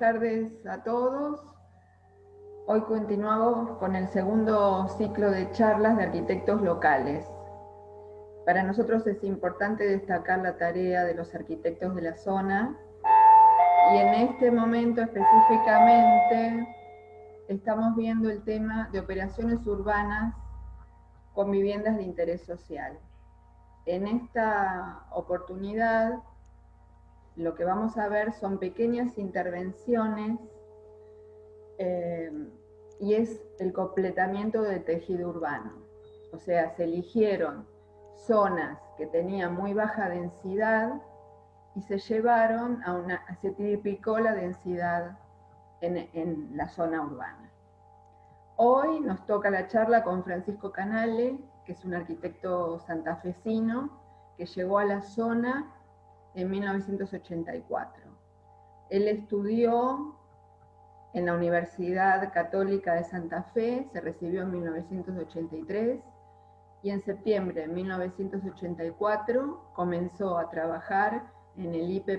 tardes a todos. Hoy continuamos con el segundo ciclo de charlas de arquitectos locales. Para nosotros es importante destacar la tarea de los arquitectos de la zona y en este momento específicamente estamos viendo el tema de operaciones urbanas con viviendas de interés social. En esta oportunidad lo que vamos a ver son pequeñas intervenciones y es el completamiento del tejido urbano. O sea, se eligieron zonas que tenían muy baja densidad y se llevaron se triplicó la densidad en la zona urbana. Hoy nos toca la charla con Francisco Canale, que es un arquitecto santafesino que llegó a la zona en 1984. Él estudió en la Universidad Católica de Santa Fe, se recibió en 1983 y en septiembre de 1984 comenzó a trabajar en el IPPB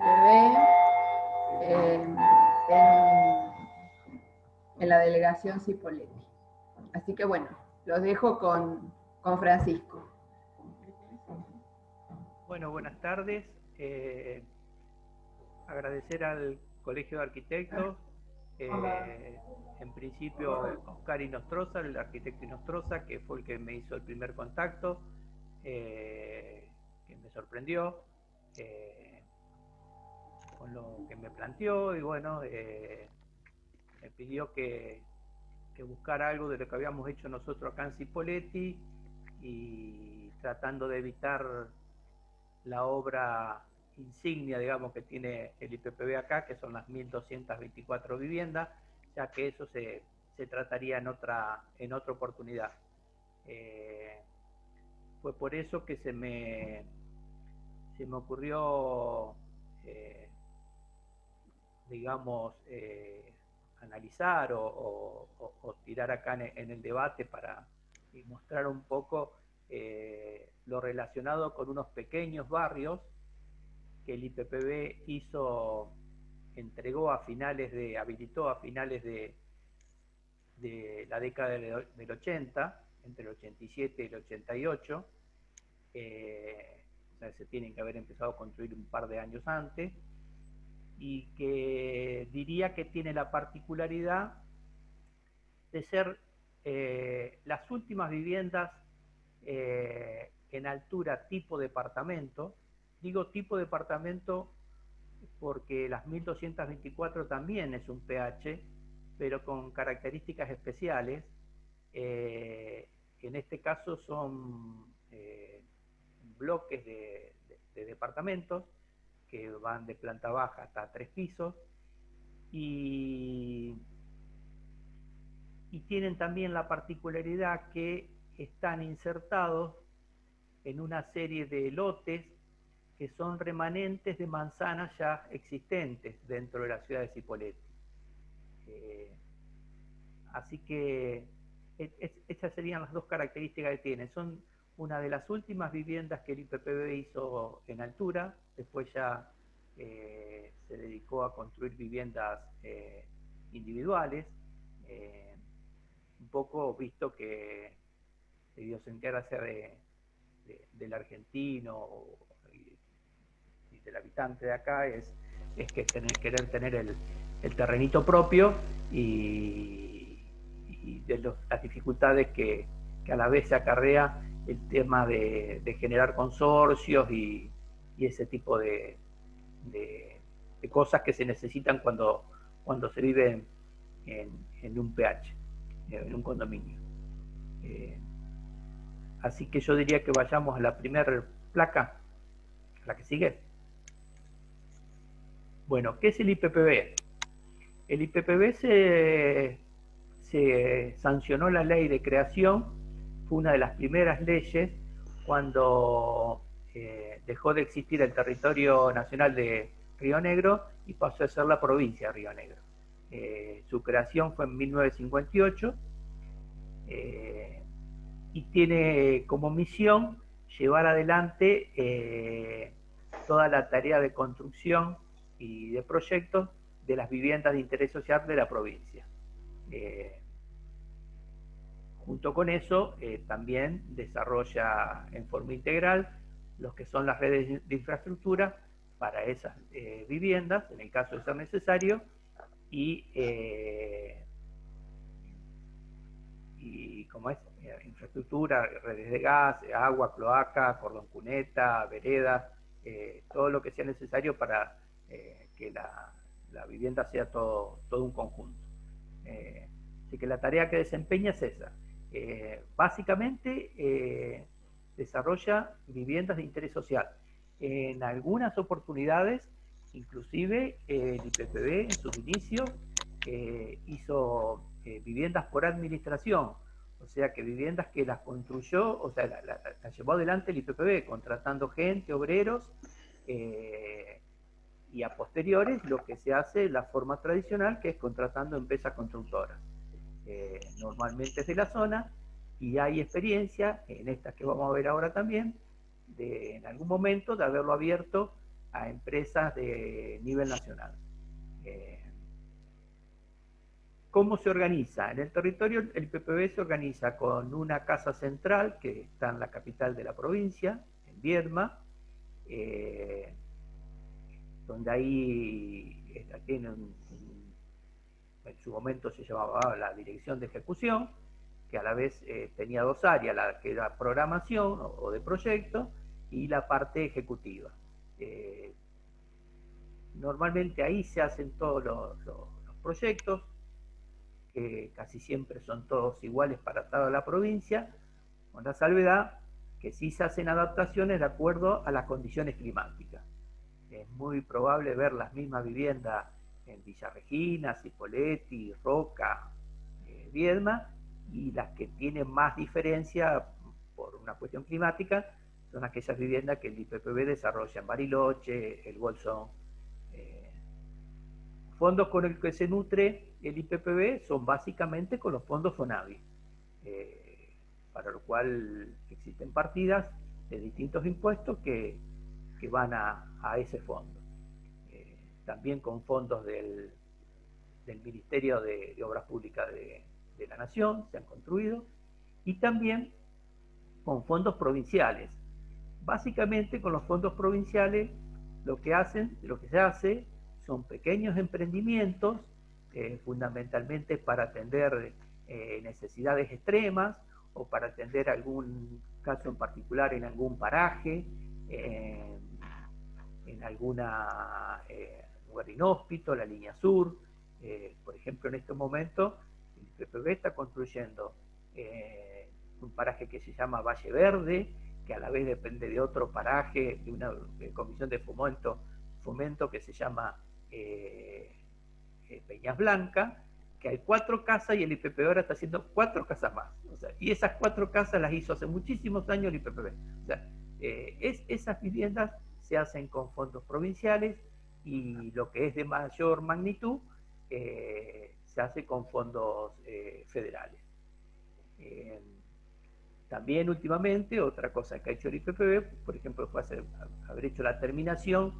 en la delegación Cipolletti. Así que bueno, los dejo con Francisco. Bueno, buenas tardes. Agradecer al Colegio de Arquitectos, en principio Oscar Inostroza, el arquitecto Inostroza, que fue el que me hizo el primer contacto, que me sorprendió con lo que me planteó y bueno, me pidió que buscara algo de lo que habíamos hecho nosotros acá en Cipolletti y tratando de evitar la obra insignia, digamos, que tiene el IPPB acá, que son las 1.224 viviendas, ya que eso se trataría en otra oportunidad. Fue por eso que se me ocurrió, digamos, analizar o tirar acá en el debate para mostrar un poco lo relacionado con unos pequeños barrios que el IPPB habilitó a finales de la década del 80, entre el 87 y el 88. O sea, se tienen que haber empezado a construir un par de años antes, y que diría que tiene la particularidad de ser las últimas viviendas en altura tipo departamento. Digo tipo departamento porque las 1.224 también es un PH, pero con características especiales. En este caso son bloques de departamentos que van de planta baja hasta 3 pisos y tienen también la particularidad que están insertados en una serie de lotes que son remanentes de manzanas ya existentes dentro de la ciudad de Cipolletti. Así que esas serían las dos características que tienen. Son una de las últimas viviendas que el IPPB hizo en altura, después ya se dedicó a construir viviendas individuales, un poco visto que la idiosincrasia del argentino y del habitante de acá es que querer tener el terrenito propio y de las dificultades que a la vez se acarrea el tema de generar consorcios y ese tipo de cosas que se necesitan cuando se vive en un PH, en un condominio. Así que yo diría que vayamos a la primera placa, la que sigue. Bueno, ¿qué es el IPPB? El IPPB se sancionó la ley de creación, fue una de las primeras leyes cuando dejó de existir el territorio nacional de Río Negro y pasó a ser la provincia de Río Negro. Su creación fue en 1958 y tiene como misión llevar adelante toda la tarea de construcción y de proyectos de las viviendas de interés social de la provincia. Junto con eso, también desarrolla en forma integral los que son las redes de infraestructura para esas viviendas, en el caso de ser necesario, y como es infraestructura, redes de gas, agua, cloaca, cordón cuneta, veredas, todo lo que sea necesario para que la vivienda sea todo un conjunto. Así que la tarea que desempeña es esa. Básicamente desarrolla viviendas de interés social. En algunas oportunidades, inclusive el IPPB en sus inicios hizo viviendas por administración, o sea que viviendas que las construyó, o sea, la llevó adelante el IPPB, contratando gente, obreros, y a posteriores lo que se hace la forma tradicional, que es contratando empresas constructoras. Normalmente es de la zona, y hay experiencia, en estas que vamos a ver ahora también, en algún momento de haberlo abierto a empresas de nivel nacional. ¿Cómo se organiza? En el territorio el PPB se organiza con una casa central que está en la capital de la provincia, en Viedma, donde ahí tiene en su momento se llamaba la dirección de ejecución, que a la vez tenía dos áreas, la que era programación o de proyecto y la parte ejecutiva. Normalmente ahí se hacen todos los proyectos, que casi siempre son todos iguales para toda la provincia, con la salvedad que sí se hacen adaptaciones de acuerdo a las condiciones climáticas. Es muy probable ver las mismas viviendas en Villa Regina, Cipolletti, Roca, Viedma, y las que tienen más diferencia por una cuestión climática son aquellas viviendas que el IPPB desarrolla en Bariloche, el Bolsón. Fondos con el que se nutre el IPPB son básicamente con los fondos FONAVI, para lo cual existen partidas de distintos impuestos que van a ese fondo. También con fondos del Ministerio de Obras Públicas de la Nación se han construido, y también con fondos provinciales. Básicamente con los fondos provinciales lo que se hace son pequeños emprendimientos, fundamentalmente para atender necesidades extremas o para atender algún caso en particular en algún paraje, en alguna lugar inhóspito, la línea sur. Por ejemplo, en este momento el PPB está construyendo un paraje que se llama Valle Verde, que a la vez depende de otro paraje, de una comisión de fomento que se llama Peñas Blancas, que hay 4 casas y el IPPB ahora está haciendo 4 casas más. O sea, y esas 4 casas las hizo hace muchísimos años el IPPB. O sea, esas viviendas se hacen con fondos provinciales, y lo que es de mayor magnitud se hace con fondos federales. También últimamente, otra cosa que ha hecho el IPPB, por ejemplo, fue haber hecho la terminación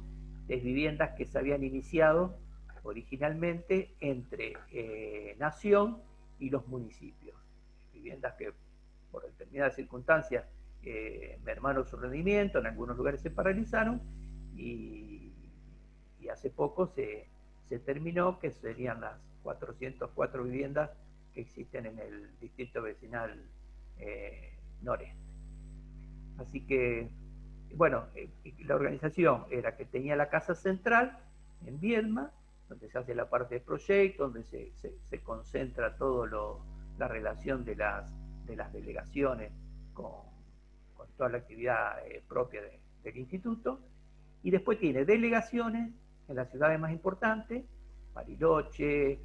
de viviendas que se habían iniciado originalmente entre Nación y los municipios. Viviendas que por determinadas circunstancias mermaron su rendimiento, en algunos lugares se paralizaron, y hace poco se terminó, que serían las 404 viviendas que existen en el distrito vecinal noreste. Así que, bueno, la organización era que tenía la casa central en Viedma, donde se hace la parte de proyecto, donde se concentra todo la relación de las delegaciones con toda la actividad propia del instituto, y después tiene delegaciones en las ciudades más importantes, Bariloche,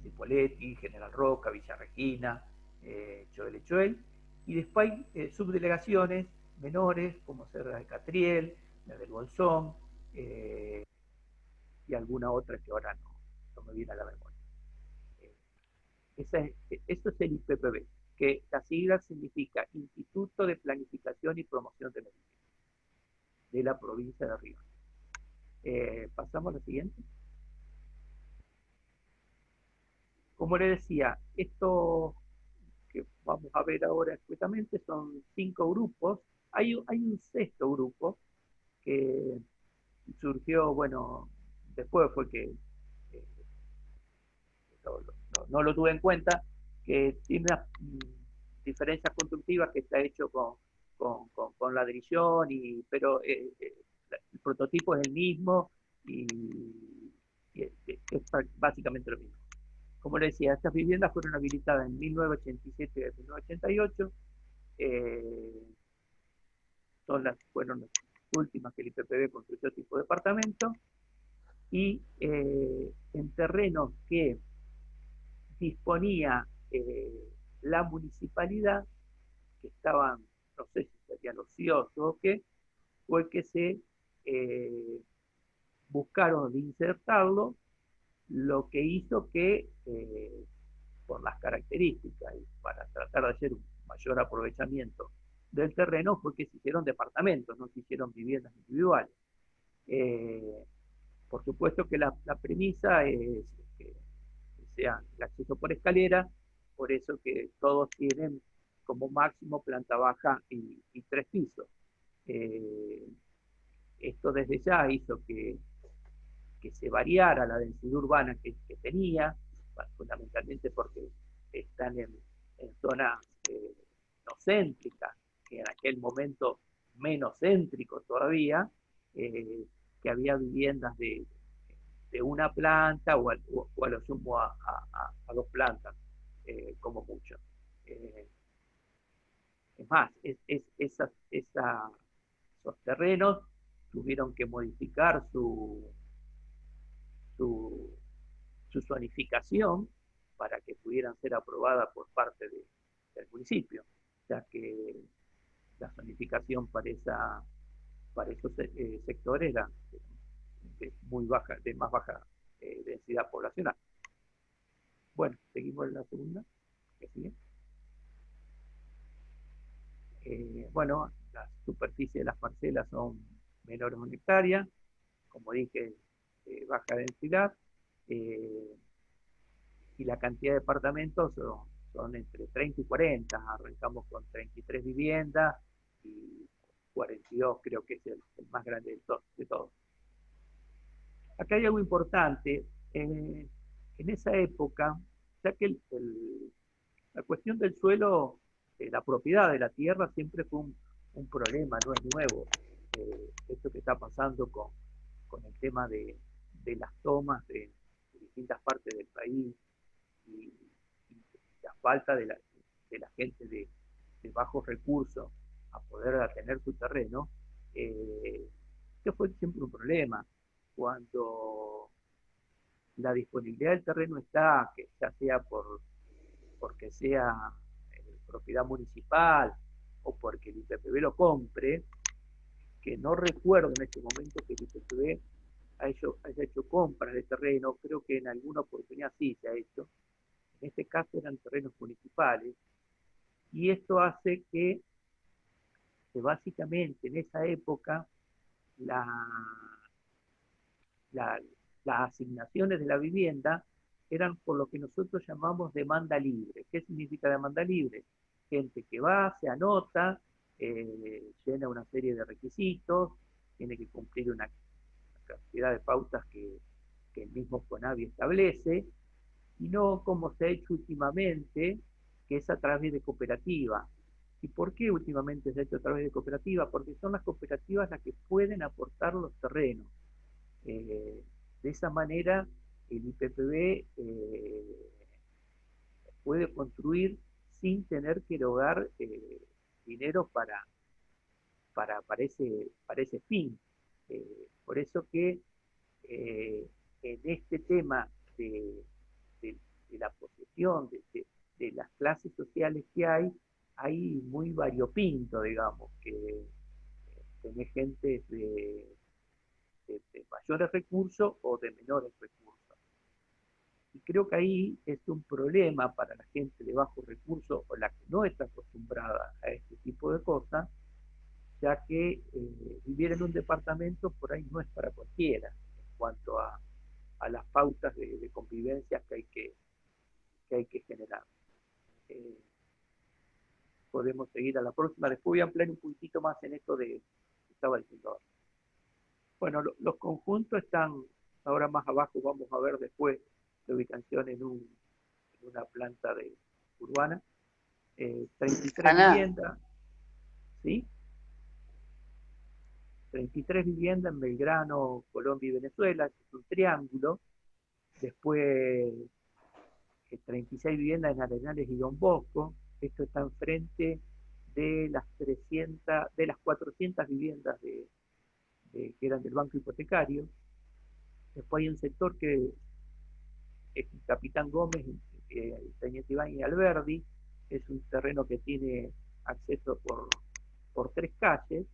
Cipolletti, General Roca, Villa Regina, Choel, y después hay subdelegaciones menores, como Cerro de Catriel, la del Bolsón, y alguna otra que ahora no me viene a la memoria. Eso es el IPPB, que la sigla significa Instituto de Planificación y Promoción de Medicina, de la provincia de Río. Pasamos a la siguiente. Como le decía, esto que vamos a ver ahora exactamente son 5 grupos. Hay un sexto grupo que surgió, bueno, después fue que eh, no lo tuve en cuenta, que tiene unas diferencias constructivas que está hecho con ladrillón, pero el prototipo es el mismo y, es básicamente lo mismo. Como le decía, estas viviendas fueron habilitadas en 1987 y 1988, fueron las últimas que el IPPB construyó tipo de departamento, y en terrenos que disponía la municipalidad, que estaban, no sé si serían ociosos o qué, fue que se buscaron de insertarlo, lo que hizo que, por las características y para tratar de hacer un mayor aprovechamiento del terreno, fue que se hicieron departamentos, no se hicieron viviendas individuales. Por supuesto que la premisa es que sea el acceso por escalera, por eso que todos tienen como máximo planta baja y 3 pisos. Eh, Esto desde ya hizo que se variara la densidad urbana que tenía, fundamentalmente porque están en zonas no céntricas, que en aquel momento menos céntricos todavía, que había viviendas de una planta o a lo sumo a 2 plantas, como mucho. Es más, esos terrenos tuvieron que modificar su, su zonificación para que pudieran ser aprobadas por parte del municipio, ya que la zonificación para esos sectores era muy baja, de más baja densidad poblacional. Bueno, seguimos en la segunda, que sigue. Bueno, la superficie de las parcelas son menores a 1 hectárea, como dije, baja densidad, y la cantidad de departamentos son entre 30 y 40. Arrancamos con 33 viviendas y 42 creo que es el más grande de todos. Acá hay algo importante. En esa época, ya que la cuestión del suelo, la propiedad de la tierra siempre fue un problema, no es nuevo. Esto que está pasando con el tema de las tomas de distintas partes del país y la falta de la gente de bajos recursos a poder tener su terreno, que fue siempre un problema. Cuando la disponibilidad del terreno está, que ya sea porque sea propiedad municipal o porque el IPPB lo compre, que no recuerdo en este momento que el IPPB haya hecho compras de terreno, creo que en alguna oportunidad sí se ha hecho, en este caso eran terrenos municipales, y esto hace que básicamente en esa época la, la, las asignaciones de la vivienda eran por lo que nosotros llamamos demanda libre. ¿Qué significa demanda libre? Gente que va, se anota, llena una serie de requisitos, tiene que cumplir una cantidad de pautas que el mismo CONAVI establece, y no como se ha hecho últimamente, que es a través de cooperativa. ¿Y por qué últimamente se ha hecho a través de cooperativa? Porque son las cooperativas las que pueden aportar los terrenos. De esa manera, el IPPB puede construir sin tener que erogar dinero para ese fin. Por eso que en este tema de, de la posesión, de las clases sociales que hay muy variopinto, digamos, que tenés gente de mayores recursos o de menores recursos. Y creo que ahí es un problema para la gente de bajos recursos o la que no está acostumbrada a este tipo de cosas, ya que vivir en un departamento por ahí no es para cualquiera en cuanto a las pautas de convivencia que hay que generar. Eh, Podemos seguir a la próxima. Después voy a ampliar un puntito más en esto de que estaba diciendo ahora. Bueno, los conjuntos están ahora más abajo, vamos a ver después la ubicación en una planta urbana. 33 Ana, viviendas, ¿sí? 33 viviendas en Belgrano, Colombia y Venezuela, es un triángulo. Después 36 viviendas en Arenales y Don Bosco. Esto está enfrente de las 300, de las 400 viviendas que eran del Banco Hipotecario. Después hay un sector que es Capitán Gómez, Teniente Ibáñez y Alberdi. Es un terreno que tiene acceso por 3 calles.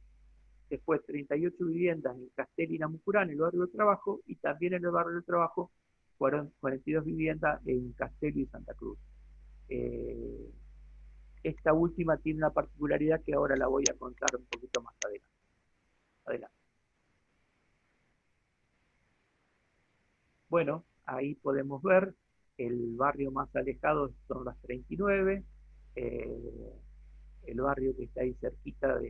Después 38 viviendas en Castel y Namucurá, en el barrio del Trabajo, y también en el barrio del Trabajo 42 viviendas en Castel y Santa Cruz. Eh, Esta última tiene una particularidad que ahora la voy a contar un poquito más adelante. Adelante. Bueno, ahí podemos ver el barrio más alejado son las 39, el barrio que está ahí cerquita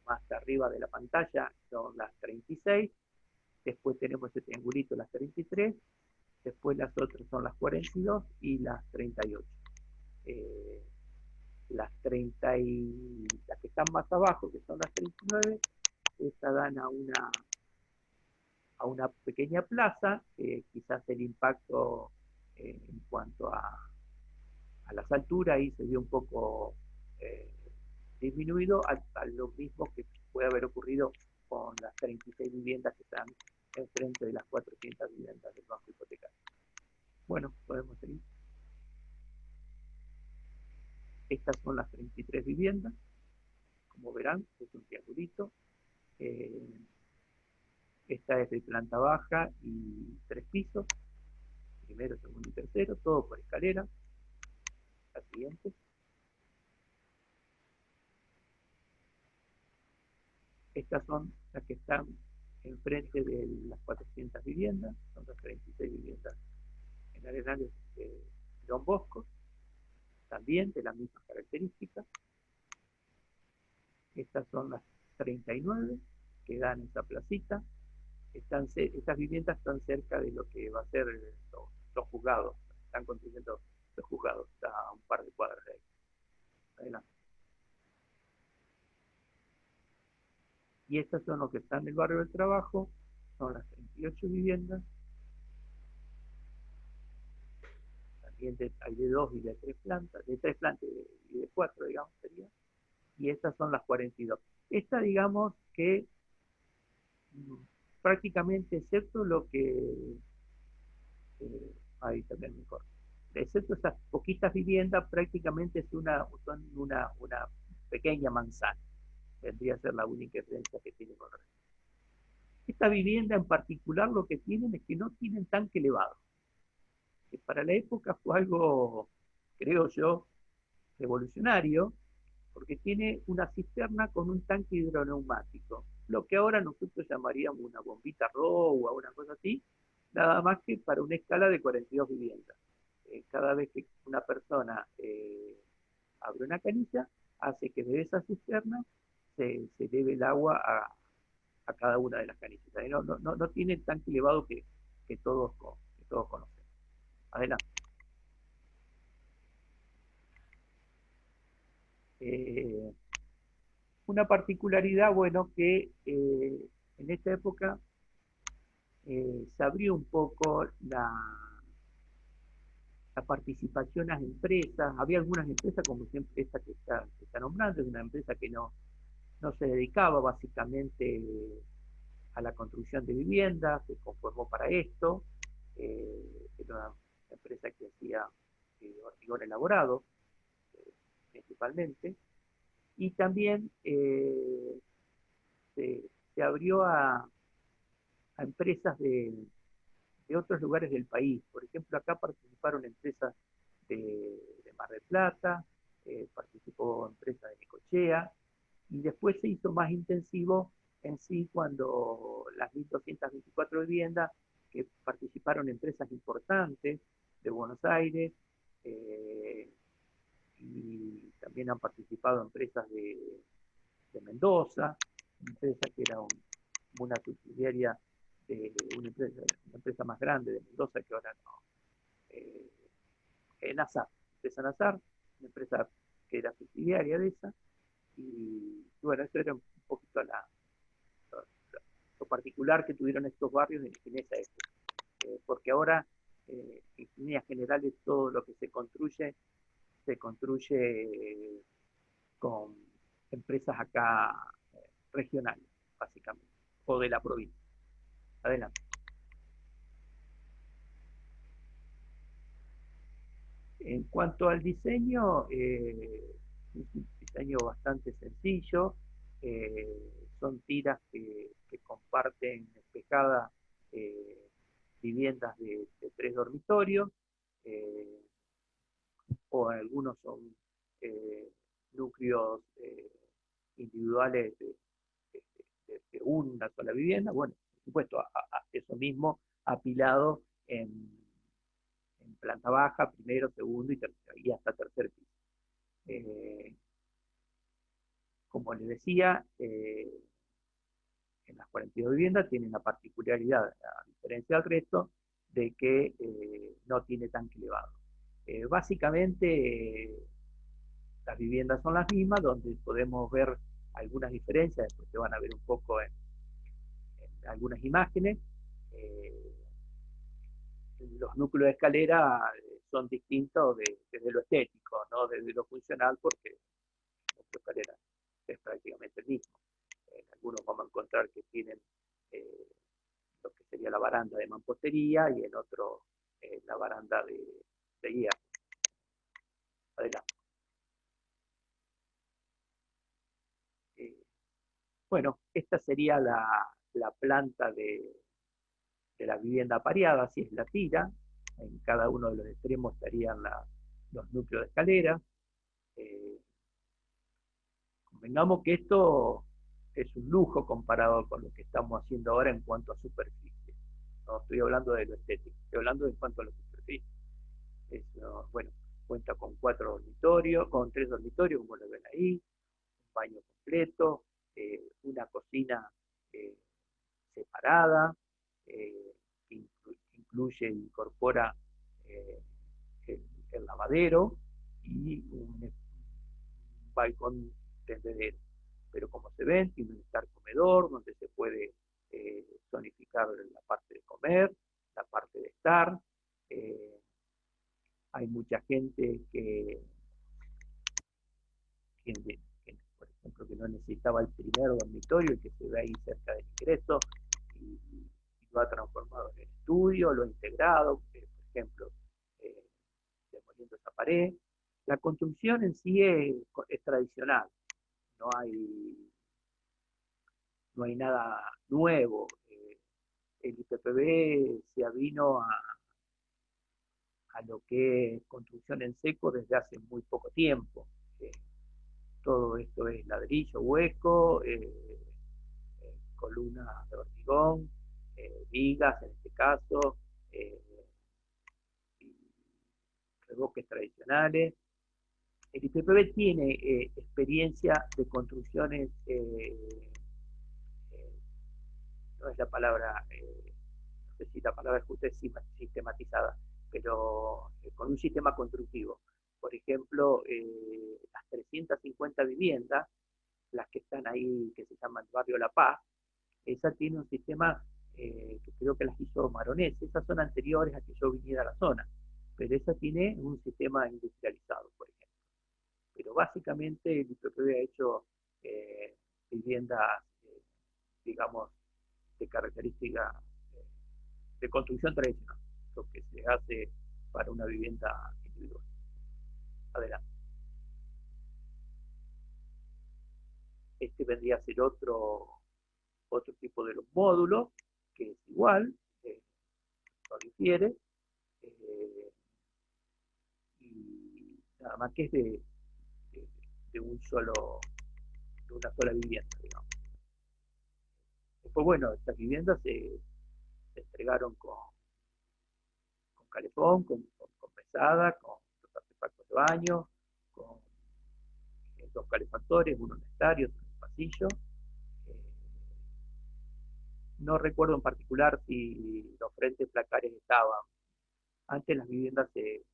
más arriba de la pantalla son las 36, después tenemos ese triangulito las 33, después las otras son las 42 y las 38. Eh, las que están más abajo, que son las 39, estas dan a una pequeña plaza, quizás el impacto en cuanto a las alturas ahí se vio un poco eh, disminuido a lo mismo que puede haber ocurrido con las 36 viviendas que están enfrente de las 400 viviendas del Banco Hipotecario. Bueno, podemos seguir. Estas son las 33 viviendas, como verán, es un triangulito. Eh, Esta es de planta baja y 3 pisos, primero, segundo y tercero, todo por escalera. La siguiente. Estas son las que están enfrente de las 400 viviendas, son las 36 viviendas en Arenales de Don Bosco, también de las mismas características. Estas son las 39 que dan esa placita. Estas viviendas están cerca de lo que va a ser los juzgados, están construyendo los juzgados, está a un par de cuadras de ahí. Adelante. Y estas son los que están en el barrio del Trabajo, son las 38 viviendas, también hay de 2 y de 3 plantas, de 3 plantas y de 4, digamos, sería. Y estas son las 42. Esta, digamos, que prácticamente, excepto lo que, ahí también mejor, excepto esas poquitas viviendas, prácticamente son una pequeña manzana. Vendría a ser la única diferencia que tiene con el resto. Esta vivienda en particular lo que tienen es que no tienen tanque elevado. Que para la época fue algo, creo yo, revolucionario, porque tiene una cisterna con un tanque hidroneumático, lo que ahora nosotros llamaríamos una bombita ROW o una cosa así, nada más que para una escala de 42 viviendas. Cada vez que una persona abre una canilla, hace que de esa cisterna se lleve el agua a cada una de las canillas. No tiene el tanque elevado que todos conocemos. Adelante. Una particularidad, bueno, que en esta época se abrió un poco la participación a las empresas. Había algunas empresas, como siempre esta que está nombrando, es una empresa que no se dedicaba básicamente a la construcción de viviendas, se conformó para esto. Era una empresa que hacía hormigón elaborado, principalmente. Y también se abrió a empresas de otros lugares del país. Por ejemplo, acá participaron empresas de Mar del Plata, participó empresas de Necochea, y después se hizo más intensivo en sí cuando las 1.224 viviendas que participaron empresas importantes de Buenos Aires, y también han participado empresas de Mendoza, una empresa que era una subsidiaria de una empresa más grande de Mendoza que ahora no, Nazar, empresa Nazar, una empresa que era subsidiaria de esa, y bueno, eso era un poquito lo particular que tuvieron estos barrios en esa época, porque ahora, en líneas generales, todo lo que se construye con empresas acá regionales, básicamente, o de la provincia. Adelante. En cuanto al diseño, es un diseño bastante sencillo, son tiras que comparten espejadas viviendas de 3 dormitorios, eh, o algunos son núcleos individuales de una sola vivienda, bueno, por supuesto, eso mismo apilado en planta baja, primero, segundo y hasta tercer piso. Como les decía, en las 42 viviendas tienen la particularidad, a diferencia del resto, de que no tiene tanque elevado. Básicamente, las viviendas son las mismas, donde podemos ver algunas diferencias, después se van a ver un poco en algunas imágenes. Los núcleos de escalera son distintos desde lo estético, no desde lo funcional, porque el núcleo de escalera es prácticamente el mismo. Algunos vamos a encontrar que tienen lo que sería la baranda de mampostería y en otro la baranda de hierro. Adelante. Bueno, esta sería la planta de la vivienda pareada, así es la tira. En cada uno de los extremos estarían los núcleos de escalera. Convengamos que esto es un lujo comparado con lo que estamos haciendo ahora en cuanto a superficie. No estoy hablando de lo estético, estoy hablando en cuanto a la superficie. Bueno, cuenta con 4 dormitorios, con 3 dormitorios, como lo ven ahí, un baño completo, una cocina separada, que incluye e incorpora el lavadero y un balcón tendedero. Pero como se ven, tiene un estar comedor donde se puede zonificar la parte de comer, la parte de estar. Hay mucha gente que, por ejemplo, que no necesitaba el primer dormitorio, que se ve ahí cerca del ingreso, y lo ha transformado en estudio, lo ha integrado, por ejemplo, demoliendo esa pared. La construcción en sí es tradicional, no hay nada nuevo. El IPPB se avino a lo que es construcción en seco desde hace muy poco tiempo. Todo esto es ladrillo hueco, columnas de hormigón, vigas en este caso, y revoques tradicionales. El IPPB tiene experiencia de construcciones, no es la palabra, no sé si la palabra es justa, es sistematizada, pero con un sistema constructivo. Por ejemplo, las 350 viviendas, las que están ahí, que se llaman Barrio La Paz, esa tiene un sistema que creo que las hizo Maronés. Esas son anteriores a que yo viniera a la zona, pero esa tiene un sistema industrializado, por ejemplo. Pero básicamente el IPPB ha hecho viviendas, digamos, de característica de construcción tradicional, lo que se hace para una vivienda individual. Adelante. Este vendría a ser otro tipo de los módulos, que es igual, no difiere, y nada más que es de un solo una sola vivienda, digamos. Después, bueno, estas viviendas se entregaron con calefón, con mesada, con los artefactos de baño, con dos calefactores, uno en estario, otro en el pasillo. No recuerdo en particular si los frentes placarios estaban. Antes las viviendas se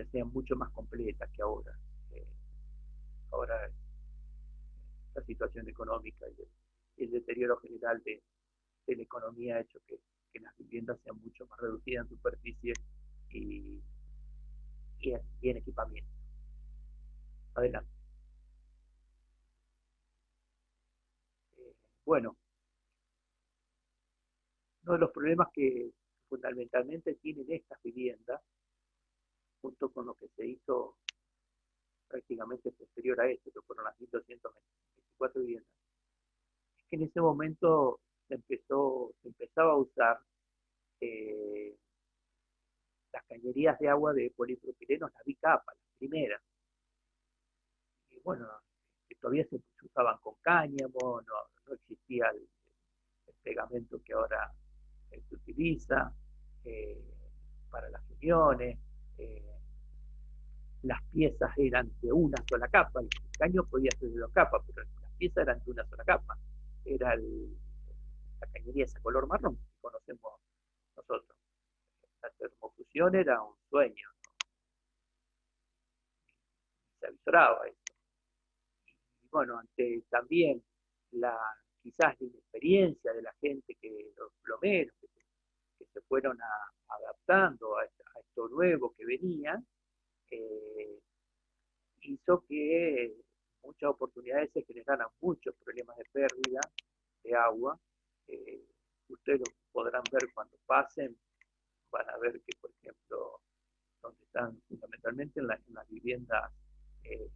hacían mucho más completas que ahora. Ahora la situación económica y el deterioro general de la economía ha hecho que las viviendas sean mucho más reducidas en superficie y, y en equipamiento. Adelante. Bueno, uno de los problemas que fundamentalmente tienen estas viviendas, junto con lo que se hizo prácticamente posterior a esto, que fueron las 1.224 viviendas, es que en ese momento se empezaba a usar las cañerías de agua de polipropileno, las bicapa, las primeras. Y bueno, que todavía se usaban con cáñamo, no existía el pegamento que ahora se utiliza para las uniones. Las piezas eran de una sola capa, el caño podía ser de dos capas, pero las piezas eran de una sola capa. Era la cañería esa color marrón que conocemos nosotros. La termofusión era un sueño, ¿no? Se avisoraba eso. Y bueno, ante también quizás la inexperiencia de la gente, los plomeros, que se fueron adaptando a esto nuevo que venía, hizo que muchas oportunidades se generaran muchos problemas de pérdida de agua. Ustedes lo podrán ver cuando pasen, van a ver que, por ejemplo, donde están fundamentalmente en las viviendas, el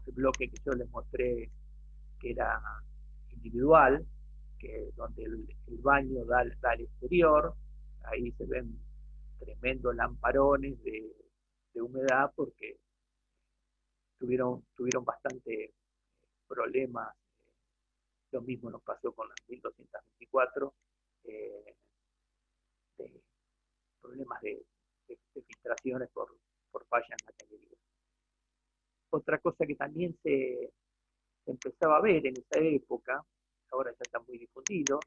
bloque que yo les mostré, que era individual, donde el baño da al exterior, ahí se ven tremendos lamparones de humedad porque tuvieron bastante problemas. Lo mismo nos pasó con las 1.224, de problemas de filtraciones por falla en la cañería. Otra cosa que también se empezaba a ver en esa época, ahora ya está muy difundido,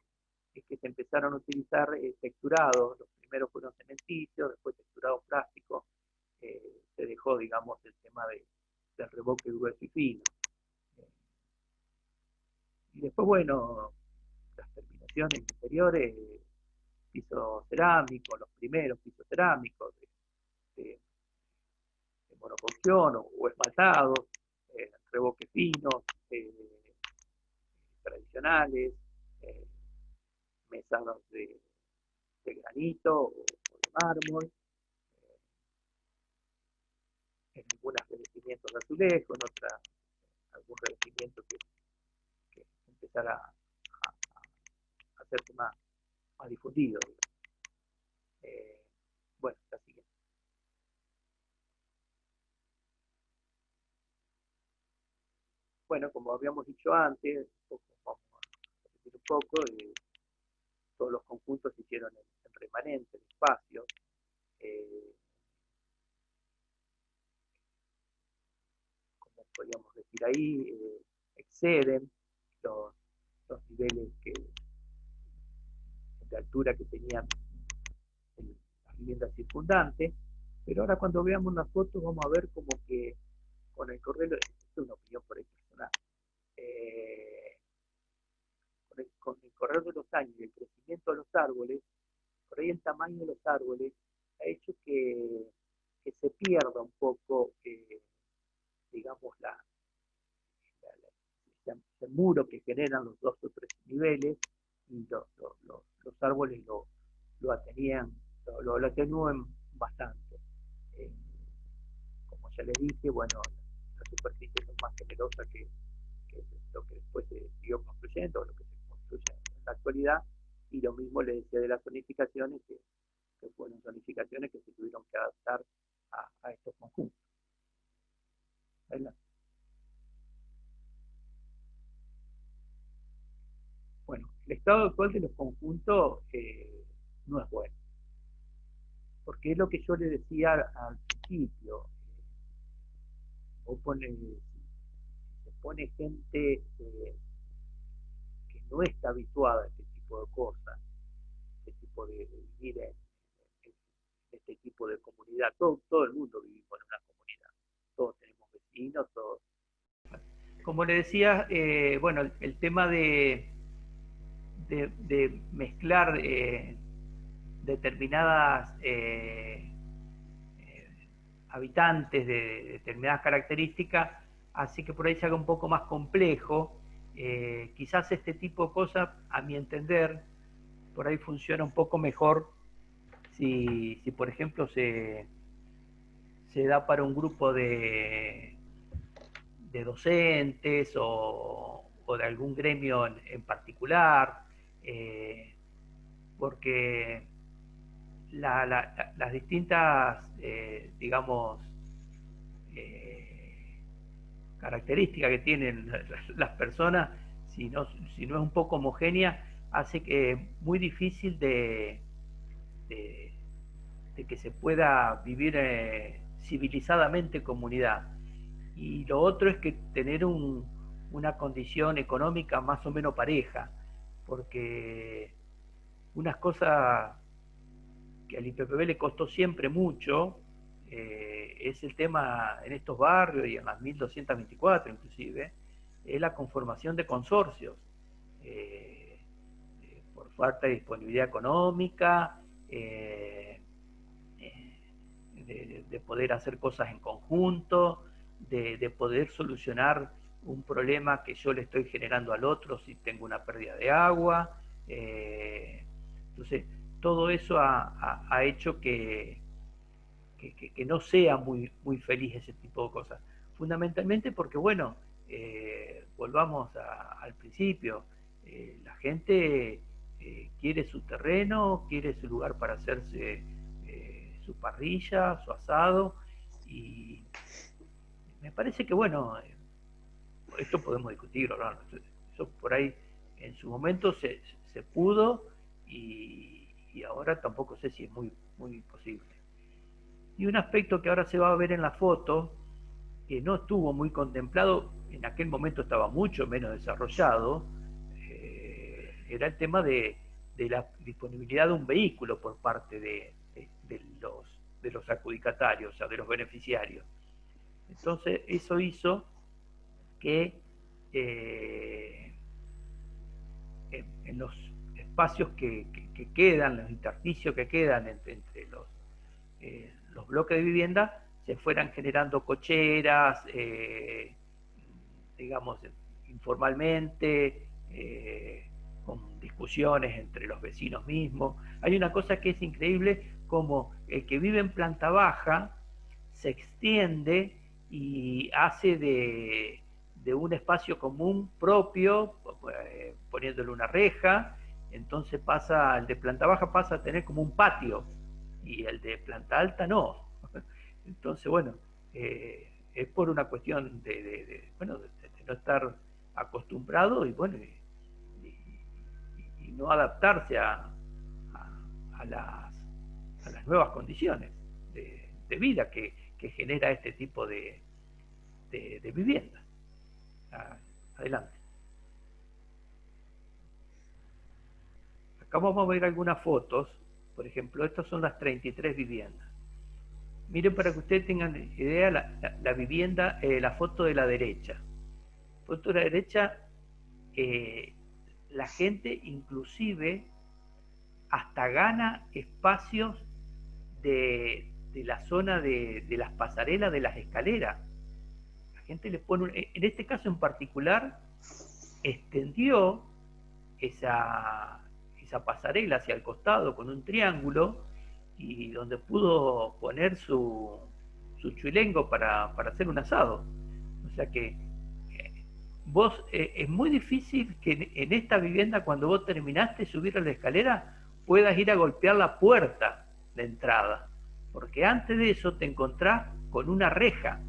es que se empezaron a utilizar texturados. Los primeros fueron cementicios, después texturados plásticos. Se dejó, digamos, el tema del revoque grueso y fino. Y después, bueno, las terminaciones interiores, pisos cerámicos, los primeros pisos cerámicos de monococción o esmaltados, revoques finos, tradicionales, mesas de granito o de mármol, en algunos revestimientos de azulejo, en otras algún revestimiento que empezara a hacerse más difundido. Bueno, la siguiente. Bueno, como habíamos dicho antes, vamos a repetir un poco, todos los conjuntos se hicieron en remanente, en espacio. Como podríamos decir ahí, exceden los niveles de altura que tenían las viviendas circundantes, pero ahora cuando veamos las fotos vamos a ver como que con el correr, esto es una opinión por ahí personal, con el correr de los años y el crecimiento de los árboles, por ahí el tamaño de los árboles ha hecho que se pierda un poco, digamos, el muro que generan los dos o tres niveles, y los árboles lo atenúan bastante. Como ya les dije, bueno, la superficie es más generosa que lo que después se siguió construyendo, lo que se construye en la actualidad, y lo mismo le decía de las zonificaciones, que fueron zonificaciones que se tuvieron que adaptar a estos conjuntos. ¿Verdad? estado actual de los conjuntos no es bueno. Porque es lo que yo le decía al principio. Se pone gente que no está habituada a este tipo de cosas, este tipo de vivir en este tipo de comunidad. Todo el mundo vivimos en una comunidad. Todos tenemos vecinos, todos. Como le decía, bueno, el tema de mezclar determinadas habitantes de determinadas características, así que por ahí se haga un poco más complejo. Quizás este tipo de cosas, a mi entender, por ahí funciona un poco mejor si por ejemplo, se da para un grupo de docentes o de algún gremio en particular, porque las distintas, digamos, características que tienen las personas, si no es un poco homogénea, hace que es muy difícil de que se pueda vivir civilizadamente en comunidad. Y lo otro es que tener una condición económica más o menos pareja, porque unas cosas que al IPPB le costó siempre mucho, es el tema en estos barrios y en las 1224 inclusive, es la conformación de consorcios, por falta de disponibilidad económica, de poder hacer cosas en conjunto, de poder solucionar un problema que yo le estoy generando al otro si tengo una pérdida de agua. Entonces, todo eso ha hecho que no sea muy feliz ese tipo de cosas. Fundamentalmente porque, bueno, volvamos al principio, la gente quiere su terreno, quiere su lugar para hacerse su parrilla, su asado, y me parece que, bueno, esto podemos discutirlo, ¿no? Eso por ahí en su momento se pudo, y ahora tampoco sé si es muy posible. Y un aspecto que ahora se va a ver en la foto, que no estuvo muy contemplado, en aquel momento estaba mucho menos desarrollado, era el tema de la disponibilidad de un vehículo por parte de los adjudicatarios, o sea, de los beneficiarios. Entonces, eso hizo que en los espacios que quedan, los intersticios que quedan entre los bloques de vivienda, se fueran generando cocheras, digamos, informalmente, con discusiones entre los vecinos mismos. Hay una cosa que es increíble, como el que vive en planta baja se extiende y hace de un espacio común propio, poniéndole una reja. Entonces el de planta baja pasa a tener como un patio, y el de planta alta no. Entonces, bueno, es por una cuestión de no estar acostumbrado y, bueno, y no adaptarse a las nuevas condiciones de vida que genera este tipo de vivienda. Adelante. Acá vamos a ver algunas fotos. Por ejemplo, estas son las 33 viviendas. Miren, para que ustedes tengan idea, la vivienda, la foto de la derecha. La foto de la derecha, la gente inclusive hasta gana espacios de la zona de las pasarelas, de las escaleras. La gente le pone, en este caso en particular, extendió esa pasarela hacia el costado con un triángulo, y donde pudo poner su chulengo para hacer un asado. O sea que vos, es muy difícil que en esta vivienda, cuando vos terminaste de subir a la escalera, puedas ir a golpear la puerta de entrada, porque antes de eso te encontrás con una reja.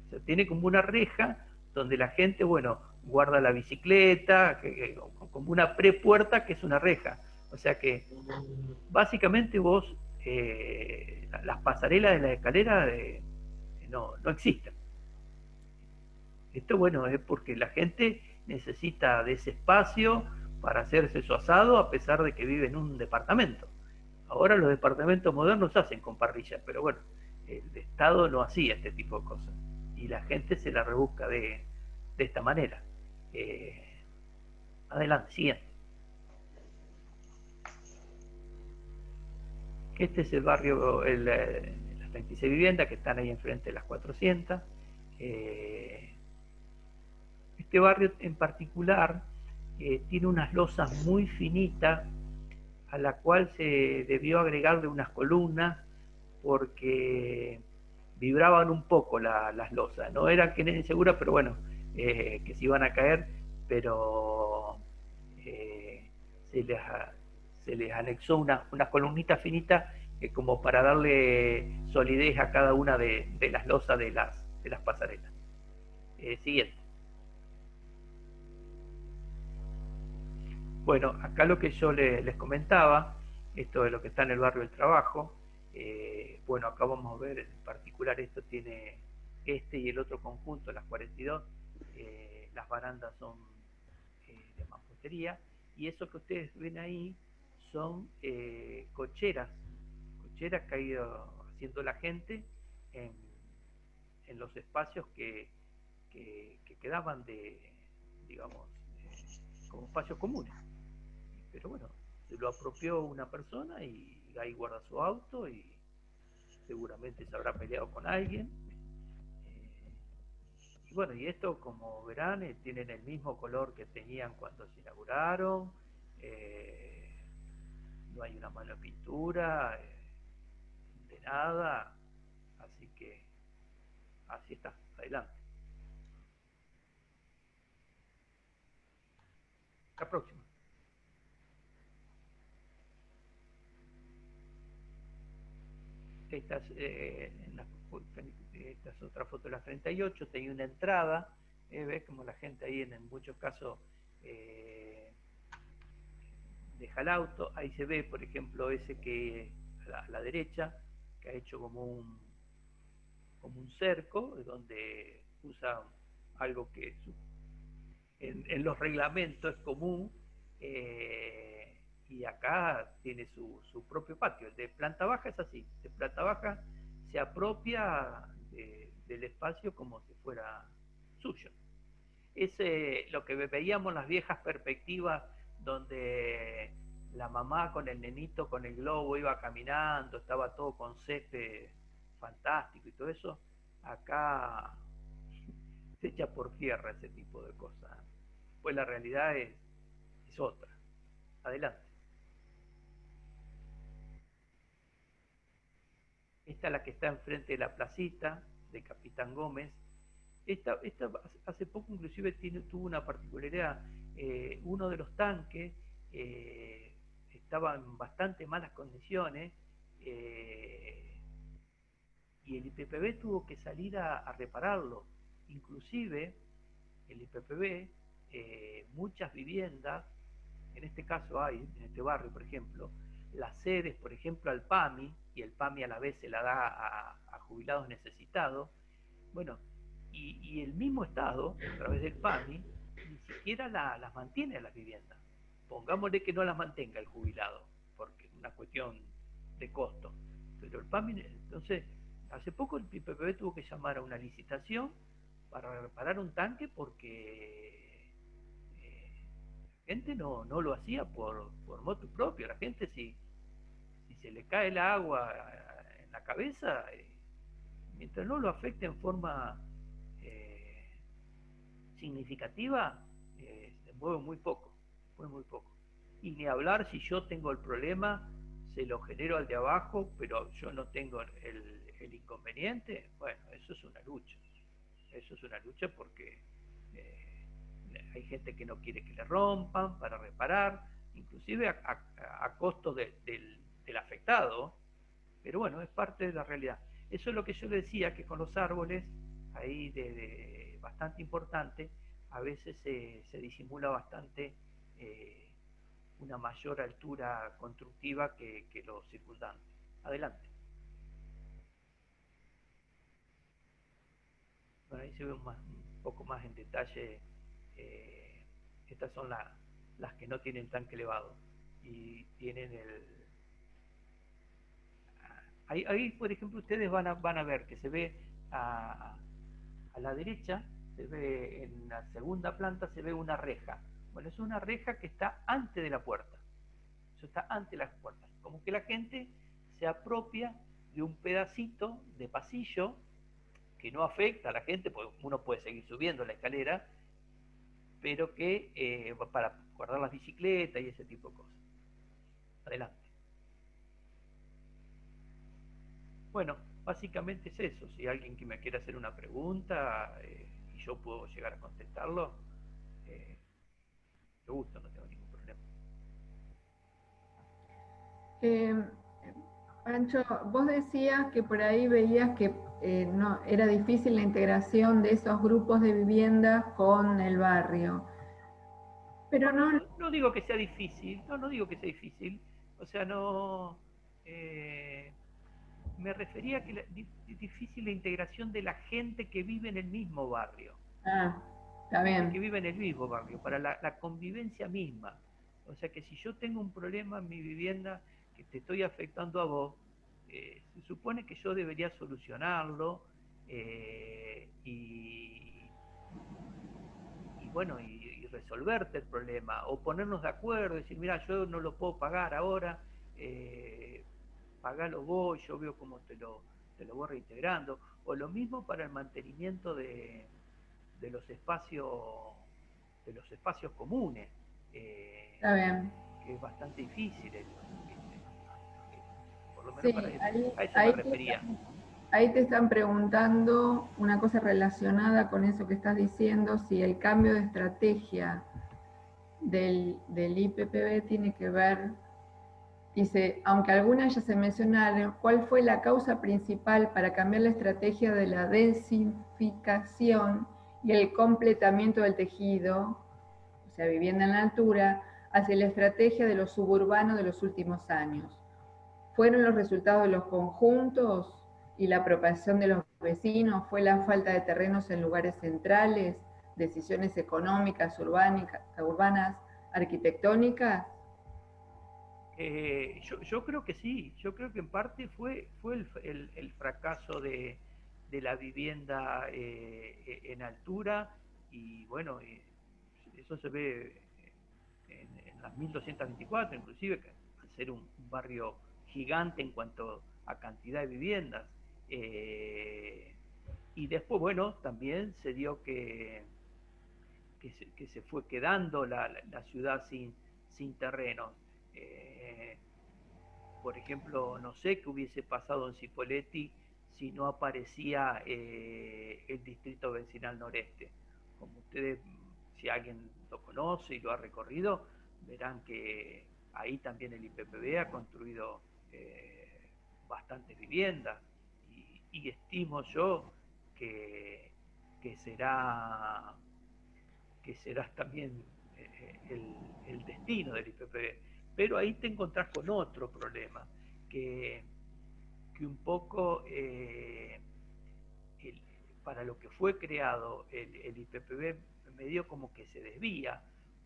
O sea, tiene como una reja donde la gente, bueno, guarda la bicicleta, como una prepuerta que es una reja. O sea que básicamente vos, las pasarelas de la escalera no existen. Esto, bueno, es porque la gente necesita de ese espacio para hacerse su asado a pesar de que vive en un departamento. Ahora los departamentos modernos se hacen con parrillas, pero bueno, el Estado no hacía este tipo de cosas. Y la gente se la rebusca de esta manera. Adelante, siguiente. Este es el barrio, las 36 viviendas que están ahí enfrente de las 400. Este barrio en particular tiene unas losas muy finitas a la cual se debió agregarle unas columnas porque vibraban un poco las losas. No era que era segura, pero bueno, que se iban a caer, pero se les, se les anexó unas columnitas finitas como para darle solidez a cada una de las losas de las pasarelas. Siguiente. Bueno, acá lo que yo les comentaba, esto de lo que está en el barrio del Trabajo, bueno, acá vamos a ver en particular, esto tiene este y el otro conjunto, las 42, las barandas son de mampostería, y eso que ustedes ven ahí son cocheras que ha ido haciendo la gente en los espacios que quedaban digamos, como espacios comunes. Pero bueno, se lo apropió una persona y ahí guarda su auto y seguramente se habrá peleado con alguien. Y bueno, y esto, como verán, tienen el mismo color que tenían cuando se inauguraron. No hay una mala pintura, de nada. Así que, así está, adelante. La próxima. Esta es otra foto de las 38, tenía una entrada, ves como la gente ahí en muchos casos deja el auto, ahí se ve por ejemplo ese que a la derecha, que ha hecho como un cerco, donde usa algo que en los reglamentos es común, y acá tiene su propio patio. El de planta baja es así, de planta baja se apropia del espacio como si fuera suyo. Es lo que veíamos en las viejas perspectivas donde la mamá con el nenito, con el globo iba caminando, estaba todo con césped fantástico y todo eso. Acá se echa por tierra ese tipo de cosas. Pues la realidad es otra. Adelante. Esta es la que está enfrente de la placita de Capitán Gómez. Esta hace poco inclusive tuvo una particularidad. Uno de los tanques estaba en bastante malas condiciones, y el IPPB tuvo que salir a repararlo. Inclusive el IPPB, muchas viviendas, en este caso hay, en este barrio por ejemplo, las sedes por ejemplo al PAMI, y el PAMI a la vez se la da a jubilados necesitados. Bueno, y el mismo Estado, a través del PAMI, ni siquiera las mantiene a las viviendas. Pongámosle que no las mantenga el jubilado, porque es una cuestión de costo. Pero el PAMI, entonces, hace poco el IPPB tuvo que llamar a una licitación para reparar un tanque porque la gente no lo hacía por motu propio. La gente, si se le cae el agua en la cabeza, mientras no lo afecte en forma significativa, se mueve muy poco, Y ni hablar si yo tengo el problema, se lo genero al de abajo, pero yo no tengo el inconveniente. Bueno, eso es una lucha. Eso es una lucha porque hay gente que no quiere que le rompan para reparar, inclusive a costo del afectado. Pero bueno, es parte de la realidad. Eso es lo que yo le decía, que con los árboles, ahí bastante importante, a veces se disimula bastante una mayor altura constructiva que los circundantes. Adelante. Bueno, ahí se ve un poco más en detalle. Estas son las que no tienen tanque elevado y tienen ahí, por ejemplo, ustedes van a ver que se ve a la derecha, se ve en la segunda planta, se ve una reja. Bueno, es una reja que está antes de la puerta. Eso está ante las puertas. Como que la gente se apropia de un pedacito de pasillo que no afecta a la gente, porque uno puede seguir subiendo la escalera, pero que para guardar las bicicletas y ese tipo de cosas. Adelante. Bueno, básicamente es eso. Si alguien que me quiere hacer una pregunta y yo puedo llegar a contestarlo, yo gusto, no tengo ningún problema. Pancho, vos decías que por ahí veías que no, era difícil la integración de esos grupos de viviendas con el barrio. Pero no digo que sea difícil, no digo que sea difícil, o sea, no... me refería a que es difícil la integración de la gente que vive en el mismo barrio. Está bien. Que vive en el mismo barrio, para la convivencia misma. O sea que si yo tengo un problema en mi vivienda que te estoy afectando a vos, se supone que yo debería solucionarlo y bueno, y resolverte el problema, o ponernos de acuerdo, decir, mira, yo no lo puedo pagar ahora, pagalo vos, yo veo cómo te lo voy reintegrando, o lo mismo para el mantenimiento de los espacios comunes, Está bien. que es bastante difícil eso, por lo menos Sí, para eso, a eso me ahí refería. Ahí te están preguntando una cosa relacionada con eso que estás diciendo, si el cambio de estrategia del IPPB tiene que ver, dice, aunque algunas ya se mencionaron, ¿cuál fue la causa principal para cambiar la estrategia de la densificación y el completamiento del tejido, o sea, vivienda en la altura, hacia la estrategia de lo suburbano de los últimos años? ¿Fueron los resultados de los conjuntos y la apropiación de los vecinos? ¿Fue la falta de terrenos en lugares centrales? ¿Decisiones económicas, urbanas, arquitectónicas? Yo creo que sí, yo creo que en parte fue el fracaso de la vivienda en altura y bueno, eso se ve en las 1224 inclusive, que al ser un barrio gigante en cuanto a cantidad de viviendas. Y después, bueno, también se dio que se fue quedando la ciudad sin terrenos. Por ejemplo, no sé qué hubiese pasado en Cipolletti si no aparecía el distrito vecinal noreste. Como ustedes, si alguien lo conoce y lo ha recorrido, verán que ahí también el IPPB ha construido bastantes viviendas y estimo yo que, que será también el destino del IPPB. Pero ahí te encontrás con otro problema, que un poco para lo que fue creado el IPPB medio como que se desvía,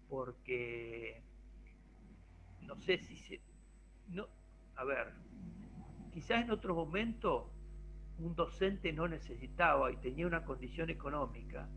porque no sé si se... No, a ver, quizás en otro momento un docente no necesitaba y tenía una condición económica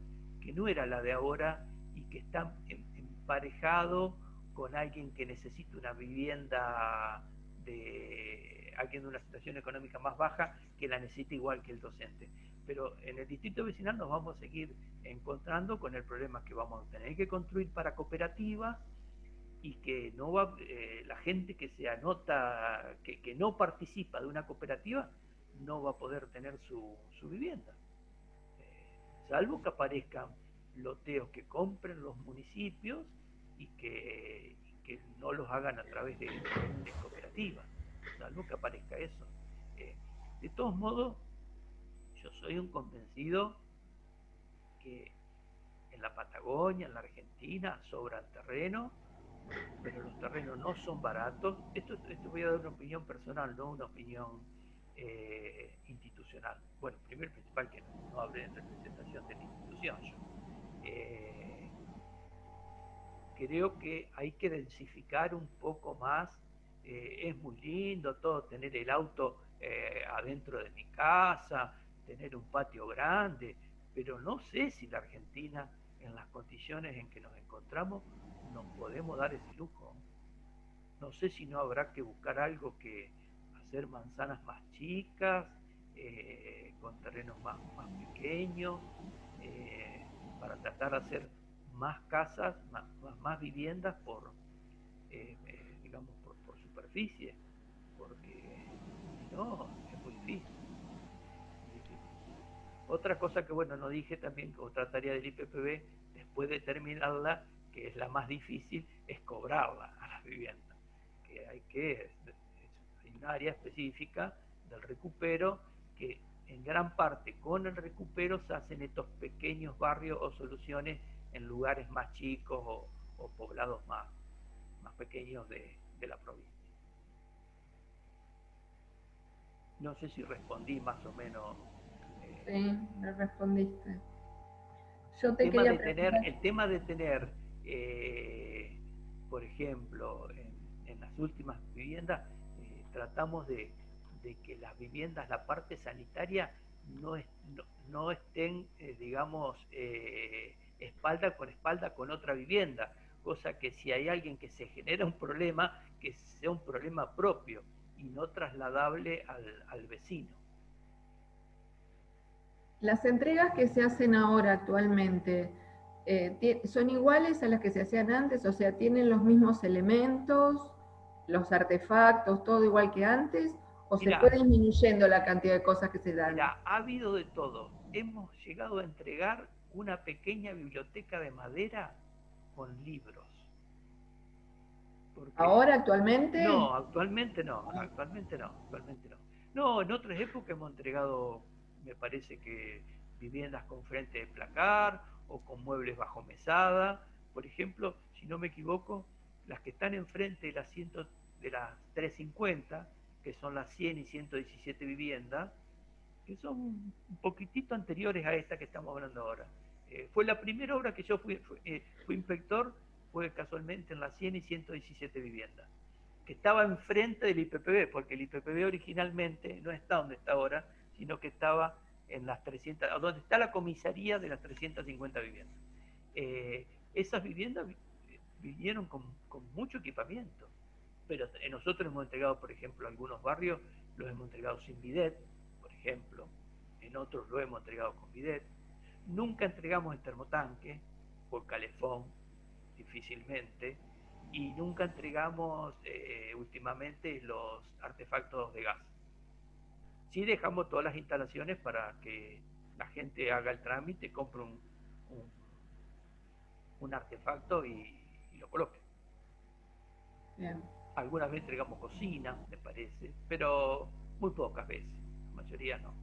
que no era la de ahora y que está emparejado con alguien que necesita una vivienda de alguien de una situación económica más baja que la necesita igual que el docente. Pero en el distrito vecinal nos vamos a seguir encontrando con el problema que vamos a tener que construir para cooperativas y que no va, la gente que se anota, que no participa de una cooperativa, no va a poder tener su vivienda. Salvo que aparezcan loteos que compren los municipios y que no los hagan a través de cooperativas, salvo que aparezca eso. De todos modos, yo soy un convencido que en la Patagonia, en la Argentina, sobran terreno pero los terrenos no son baratos. Esto voy a dar una opinión personal, no una opinión institucional. Bueno, primero y principal que no hable en representación de la institución. Yo. Creo que hay que densificar un poco más. Es muy lindo todo, tener el auto adentro de mi casa, tener un patio grande, pero no sé si la Argentina, en las condiciones en que nos encontramos, nos podemos dar ese lujo. No sé si no habrá que buscar algo que hacer manzanas más chicas, con terrenos más pequeños, eh, para tratar de hacer más casas, más viviendas digamos, por superficie, porque si no, es muy difícil, muy difícil. Otra cosa que, bueno, no dije también, otra tarea del IPPB, después de terminarla, que es la más difícil, es cobrarla a las viviendas. Que hay un área específica del recupero que en gran parte con el recupero se hacen estos pequeños barrios o soluciones en lugares más chicos o poblados más pequeños de la provincia. No sé si respondí más o menos. Sí, me respondiste. Yo El te tema quería de tener, preguntar. el tema de tener por ejemplo, en las últimas viviendas, tratamos de que las viviendas, la parte sanitaria, no estén, digamos, espalda con otra vivienda, cosa que si hay alguien que se genera un problema, que sea un problema propio y no trasladable al vecino. Las entregas que se hacen ahora actualmente son iguales a las que se hacían antes, o sea, tienen los mismos elementos, los artefactos, todo igual que antes, o se Mira, puede disminuyendo la cantidad de cosas que se dan. Mira, ha habido de todo. Hemos llegado a entregar una pequeña biblioteca de madera con libros. Porque Ahora, actualmente, no, actualmente no, actualmente no, actualmente no. No, en otras épocas hemos entregado, me parece que viviendas con frente de placar o con muebles bajo mesada. Por ejemplo, si no me equivoco, las que están enfrente de de las 350, que son las 100 y 117 viviendas, que son un poquitito anteriores a esta que estamos hablando ahora. Fue la primera obra que yo fui inspector, fue casualmente en las 100 y 117 viviendas, que estaba enfrente del IPPB, porque el IPPB originalmente no está donde está ahora, sino que estaba en las 300, donde está la comisaría de las 350 viviendas. Esas viviendas vinieron con mucho equipamiento, pero nosotros hemos entregado, por ejemplo, algunos barrios los hemos entregado sin bidet, por ejemplo, en otros lo hemos entregado con bidet. Nunca entregamos el termotanque por calefón, difícilmente, y nunca entregamos últimamente los artefactos de gas. Sí dejamos todas las instalaciones para que la gente haga el trámite, compre un, un artefacto y lo coloque. bien. Algunas veces entregamos cocina, me parece, pero muy pocas veces, la mayoría no.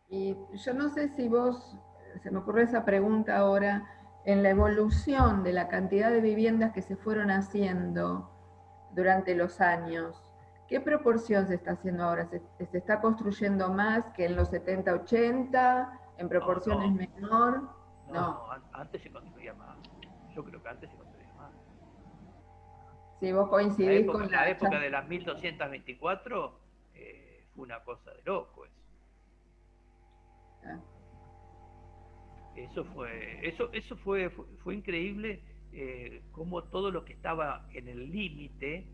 Y yo no sé si vos, se me ocurre esa pregunta ahora, en la evolución de la cantidad de viviendas que se fueron haciendo durante los años, ¿qué proporción se está haciendo ahora? ¿Se está construyendo más que en los 70, 80? ¿En No, proporciones no, menor? no, No. antes se construía más. Yo creo que antes se construía más. Si vos coincidís con La la... época de las 1224 fue una cosa de loco eso. Fue increíble cómo todo lo que estaba en el límite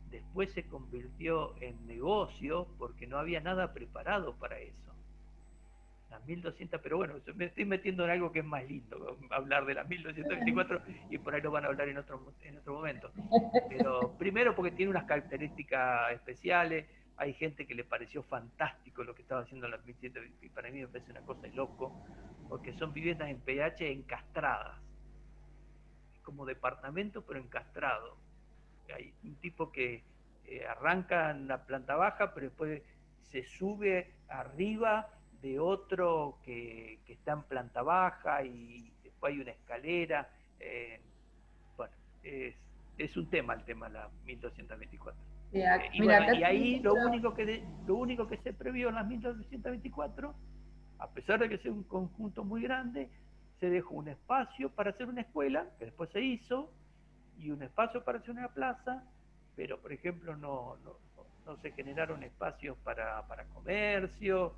después se convirtió en negocio porque no había nada preparado para eso. Las 1200, pero bueno, me estoy metiendo en algo que es más lindo, hablar de las 1224 y por ahí lo van a hablar en otro momento. Pero primero porque tiene unas características especiales, hay gente que le pareció fantástico lo que estaba haciendo en las 1700 y para mí me parece una cosa de loco, porque son viviendas en PH encastradas, como departamento pero encastrado. Hay un tipo que arranca en la planta baja, pero después se sube arriba de otro que está en planta baja y después hay una escalera. Bueno, es es un tema el tema de la 1224. Sí, Y mira, bueno, acá y ahí tengo lo único que se previó en las 1224, a pesar de que sea un conjunto muy grande, se dejó un espacio para hacer una escuela, que después se hizo, y un espacio para hacer una plaza, pero por ejemplo no se generaron espacios para comercio.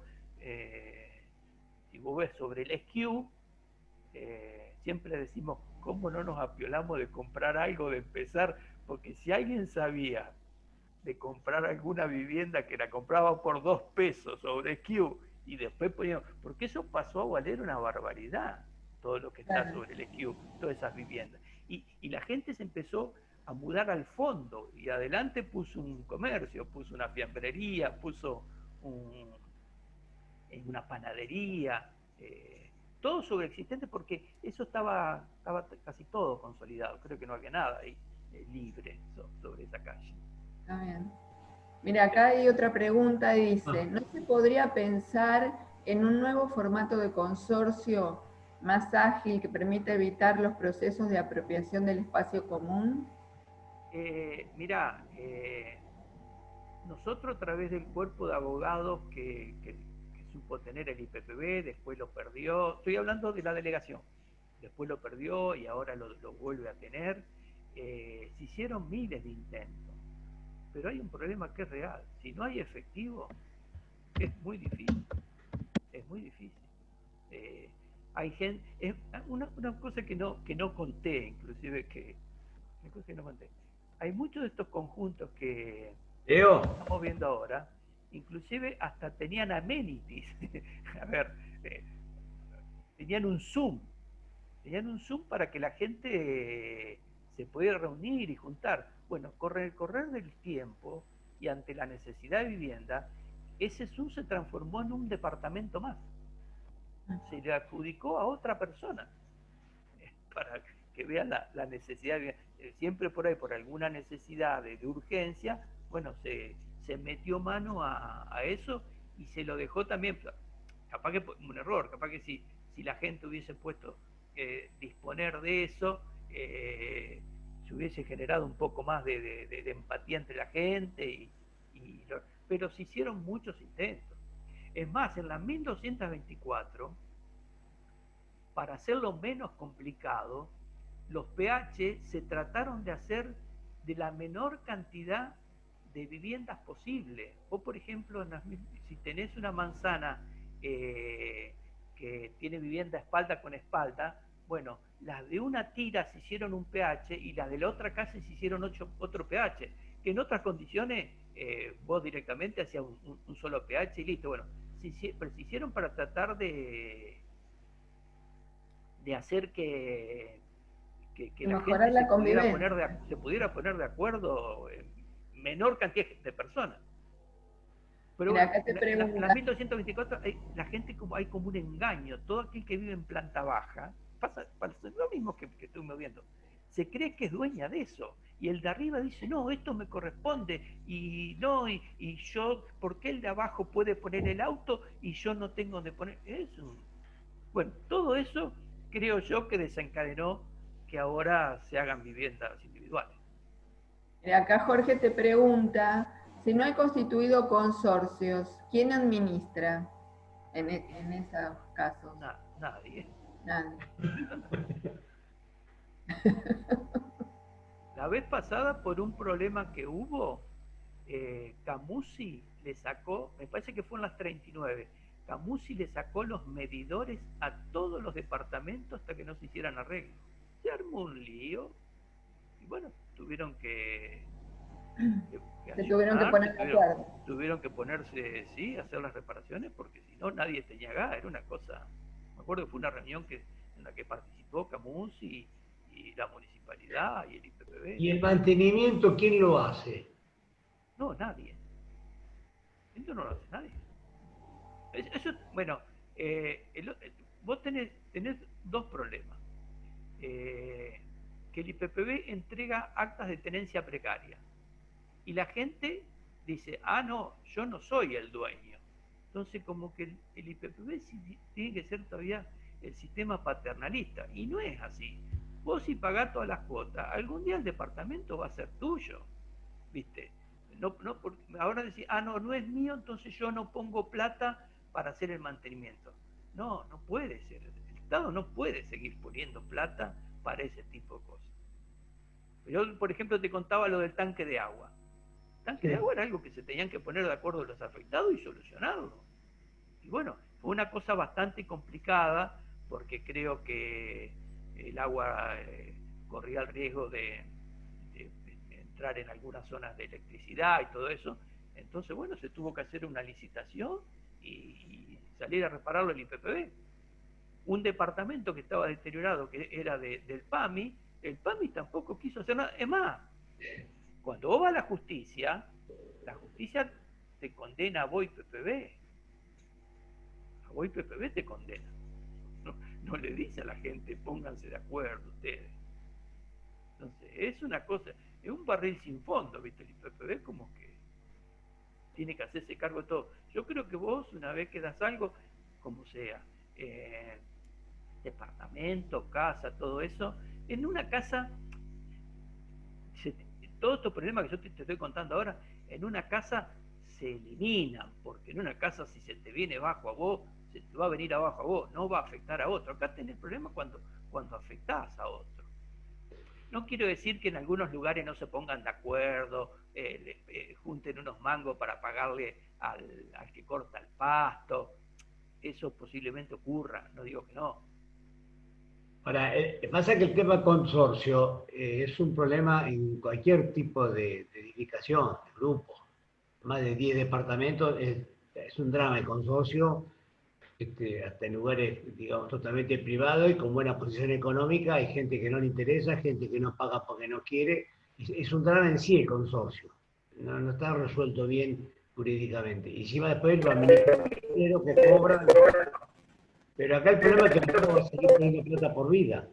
Si vos ves sobre el SQ, siempre decimos, ¿cómo no nos apiolamos de comprar algo, de empezar? Porque si alguien sabía de comprar alguna vivienda que la compraba por 2 pesos sobre SQ y después poníamos, porque eso pasó a valer una barbaridad, todo lo que está claro. sobre el SQ, todas esas viviendas. Y la gente se empezó a mudar al fondo y adelante puso un comercio, puso una fiambrería, puso un, una panadería, todo sobreexistente porque eso estaba casi todo consolidado, creo que no había nada ahí libre sobre esa calle. Está bien. Mira, acá hay otra pregunta, dice, ¿no se podría pensar en un nuevo formato de consorcio más ágil que permita evitar los procesos de apropiación del espacio común? Mirá, nosotros a través del cuerpo de abogados que supo tener el IPPB, después lo perdió, estoy hablando de la delegación, después lo perdió y ahora lo vuelve a tener, se hicieron miles de intentos, pero hay un problema que es real, si no hay efectivo, es muy difícil, es muy difícil. Eh, Hay gente, una cosa que no conté, inclusive una cosa que no conté. Hay muchos de estos conjuntos que Leo, estamos viendo ahora, inclusive hasta tenían amenities. A ver, eh, tenían un Zoom, para que la gente se pudiera reunir y juntar. Bueno, con el correr del tiempo y ante la necesidad de vivienda, ese Zoom se transformó en un departamento más. Se le adjudicó a otra persona para que vean la necesidad. Siempre por ahí, por alguna necesidad de urgencia, bueno, se metió mano a eso y se lo dejó también. Capaz que un error, capaz que si la gente hubiese puesto disponer de eso, se hubiese generado un poco más de empatía entre la gente, pero se hicieron muchos intentos. Es más, en la 1224, para hacerlo menos complicado, los pH se trataron de hacer de la menor cantidad de viviendas posible. O, por ejemplo, si tenés una manzana que tiene vivienda espalda con espalda, bueno, las de una tira se hicieron un pH y las de la otra casa se hicieron otro pH, que en otras condiciones vos directamente hacías un solo pH y listo. Bueno, pero se hicieron para tratar de hacer que la Mejorar gente la se convivencia. pudiera poner de acuerdo en menor cantidad de personas. Pero Mira, bueno, acá te en la pregunta, 1224 la gente hay como un engaño. Todo aquel que vive en planta baja, pasa lo mismo que estuvimos viendo. Se cree que es dueña de eso. Y el de arriba dice, no, esto me corresponde. Y no, y yo, ¿por qué el de abajo puede poner el auto y yo no tengo donde poner? Bueno, todo eso creo yo que desencadenó que ahora se hagan viviendas individuales. mira, acá Jorge te pregunta, si no hay constituido consorcios, ¿quién administra en esos casos? Nadie. Nadie. La vez pasada, por un problema que hubo, Camusi le sacó, me parece que fue en las 39, Camusi le sacó los medidores a todos los departamentos hasta que no se hicieran arreglos. Se armó un lío y bueno, tuvieron que Se tuvieron que ayornarse, poner de acuerdo. tuvieron que ponerse, sí, a hacer las reparaciones porque si no nadie tenía gas, era una cosa. Me acuerdo que fue una reunión en la que participó Camusi y la municipalidad y el IPPB. ¿y el mantenimiento quién lo hace? No, nadie. Esto no lo hace nadie. Eso, bueno, vos tenés dos problemas. Que el IPPB entrega actas de tenencia precaria y la gente dice, ah, no, yo no soy el dueño. Entonces, como que el IPPB tiene que ser todavía el sistema paternalista, y no es así. vos si pagás todas las cuotas, algún día el departamento va a ser tuyo, ¿viste? Ahora decís, no, no es mío, entonces yo no pongo plata para hacer el mantenimiento. No, no puede ser. El Estado no puede seguir poniendo plata para ese tipo de cosas. Yo, por ejemplo, te contaba lo del tanque de agua. El tanque de agua era algo que se tenían que poner de acuerdo los afectados y solucionarlo. Y bueno, fue una cosa bastante complicada porque creo que el agua corría el riesgo de entrar en algunas zonas de electricidad y todo eso. Entonces, bueno, se tuvo que hacer una licitación y salir a repararlo el IPPB. Un departamento que estaba deteriorado, que era del PAMI, el PAMI tampoco quiso hacer nada. Es más, cuando vos vas a la justicia te condena a vos IPPB. A vos IPPB te condena. No le dice a la gente, pónganse de acuerdo ustedes. Entonces, es una cosa, es un barril sin fondo, ¿viste? El IPPB como que tiene que hacerse cargo de todo. Yo creo que vos, una vez que das algo, como sea, departamento, casa, todo eso, en una casa, todos estos problemas que yo te estoy contando ahora, en una casa se eliminan, porque en una casa si se te viene bajo a vos, se te va a venir abajo a vos, no va a afectar a otro. Acá tenés problemas cuando afectás a otro. No quiero decir que en algunos lugares no se pongan de acuerdo, junten unos mangos para pagarle al que corta el pasto. Eso posiblemente ocurra, no digo que no. Ahora, pasa que el tema consorcio es un problema en cualquier tipo de edificación, de grupo. Más de 10 departamentos es un drama el consorcio, hasta en lugares, digamos, totalmente privados y con buena posición económica. Hay gente que no le interesa, gente que no paga porque no quiere. Es un drama en sí el consorcio. No está resuelto bien jurídicamente. Y encima después lo administran que cobran. Pero acá el problema es que no va a seguir teniendo plata por vida.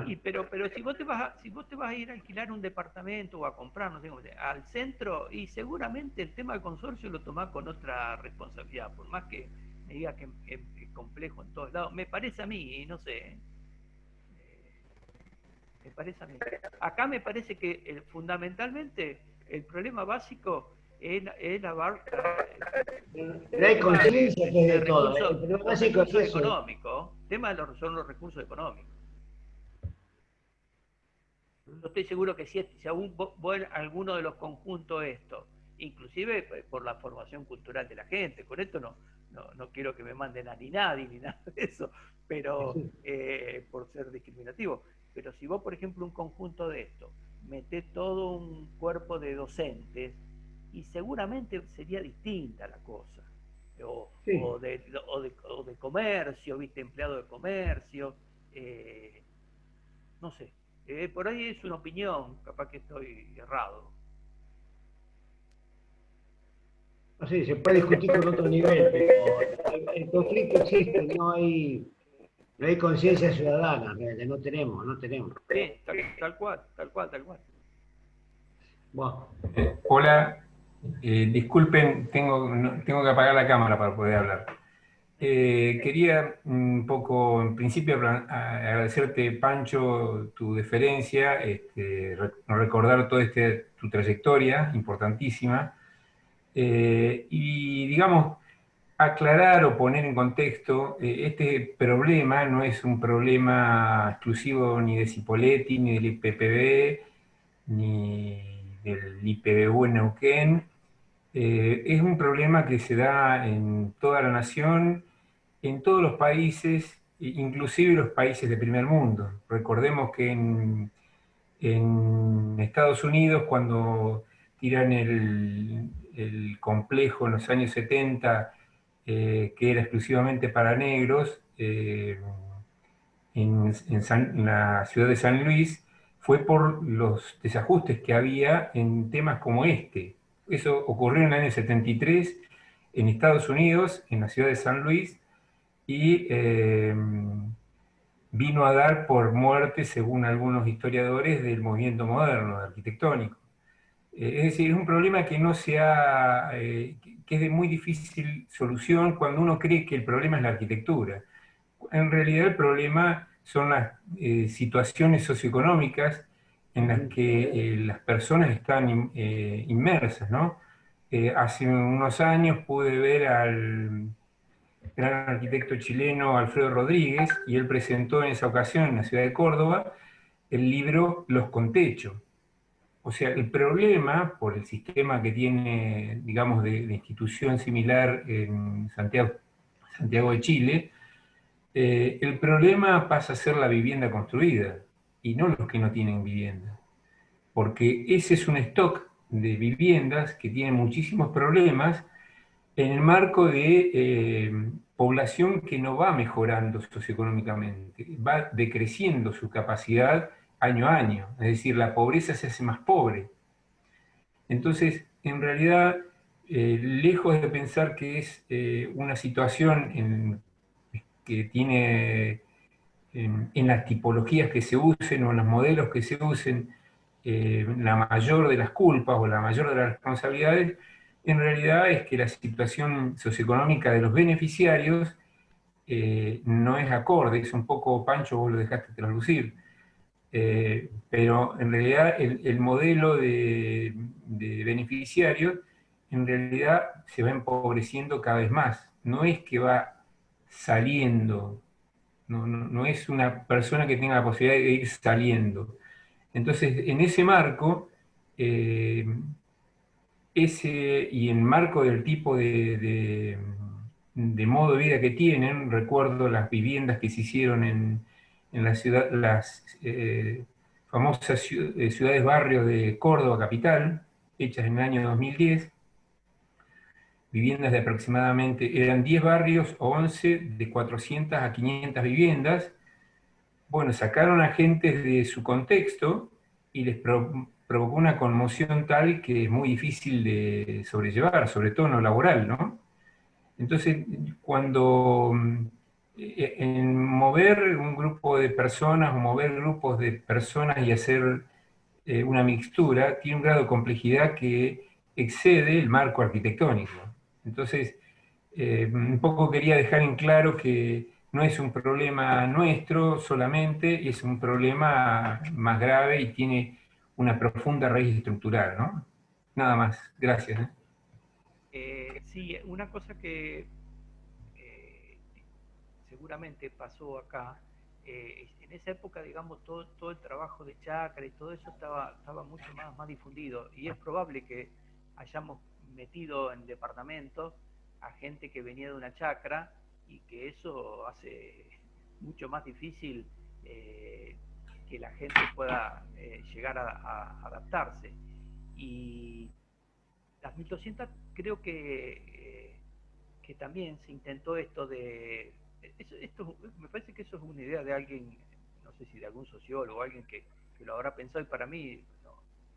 Sí, pero si vos te vas a ir a alquilar un departamento o a comprar, no sé cómo sea, al centro, y seguramente el tema del consorcio lo tomás con otra responsabilidad, por más que me diga que es complejo en todos lados, me parece a mí, no sé, me parece a mí. Acá me parece que fundamentalmente el problema básico es la Pero hay conciencia que es de todo. El problema básico es eso. Económico, el tema son los recursos económicos. Yo estoy seguro que si aún vos en alguno de los conjuntos estos, inclusive por la formación cultural de la gente, con esto no quiero que me manden a ni nadie ni nada de eso, pero por ser discriminativo. Pero si vos, por ejemplo, un conjunto de esto, metés todo un cuerpo de docentes, y seguramente sería distinta la cosa. O de comercio, viste, empleado de comercio, no sé. Por ahí es una opinión, capaz que estoy errado. No sé, se puede discutir con otro nivel, pero el conflicto existe, no hay conciencia ciudadana, no tenemos. Sí, tal cual. Bueno. Hola, disculpen, tengo que apagar la cámara para poder hablar. Quería un poco, en principio, agradecerte, Pancho, tu deferencia, recordar toda tu trayectoria importantísima, y, digamos, aclarar o poner en contexto, este problema no es un problema exclusivo ni de Cipolletti, ni del IPPB, ni del IPBU en Neuquén. Es un problema que se da en toda la nación, en todos los países, inclusive los países de primer mundo. Recordemos que en Estados Unidos, cuando tiran el complejo en los años 70, que era exclusivamente para negros, en la ciudad de San Luis, fue por los desajustes que había en temas como este. Eso ocurrió en el año 73 en Estados Unidos, en la ciudad de San Luis, y vino a dar por muerte, según algunos historiadores, del movimiento moderno, arquitectónico. Es decir, es un problema que que es de muy difícil solución cuando uno cree que el problema es la arquitectura. En realidad el problema son las situaciones socioeconómicas en las que las personas están inmersas, ¿no? Hace unos años pude ver al gran arquitecto chileno Alfredo Rodríguez, y él presentó en esa ocasión en la ciudad de Córdoba el libro Los con Techo. O sea, el problema, por el sistema que tiene, digamos, de institución similar en Santiago de Chile, el problema pasa a ser la vivienda construida y no los que no tienen vivienda. Porque ese es un stock de viviendas que tiene muchísimos problemas en el marco de población que no va mejorando socioeconómicamente, va decreciendo su capacidad año a año, es decir, la pobreza se hace más pobre. Entonces, en realidad, lejos de pensar que es una situación que tiene en las tipologías que se usen o en los modelos que se usen la mayor de las culpas o la mayor de las responsabilidades, en realidad es que la situación socioeconómica de los beneficiarios no es acorde, es un poco, Pancho, vos lo dejaste traslucir, pero en realidad el modelo de beneficiarios en realidad se va empobreciendo cada vez más, no es que va saliendo, no es una persona que tenga la posibilidad de ir saliendo. Entonces, en ese marco, y en marco del tipo de modo de vida que tienen, recuerdo las viviendas que se hicieron en las famosas ciudades barrios de Córdoba capital, hechas en el año 2010, viviendas de aproximadamente, eran 10 barrios o 11 de 400 a 500 viviendas. Bueno, sacaron a gente de su contexto y les provocó una conmoción tal que es muy difícil de sobrellevar, sobre todo en lo laboral, ¿no? Entonces, cuando en mover un grupo de personas o mover grupos de personas y hacer una mixtura, tiene un grado de complejidad que excede el marco arquitectónico. Entonces, un poco quería dejar en claro que no es un problema nuestro solamente, es un problema más grave y tiene una profunda raíz estructural, ¿no? Nada más, gracias. Sí, una cosa que seguramente pasó acá, en esa época, digamos, todo el trabajo de chacra y todo eso estaba mucho más difundido, y es probable que hayamos metido en departamentos a gente que venía de una chacra, y que eso hace mucho más difícil que la gente pueda llegar a adaptarse. Y las 1200 creo que también se intentó esto de... Esto, me parece que eso es una idea de alguien, no sé si de algún sociólogo o alguien que lo habrá pensado, y para mí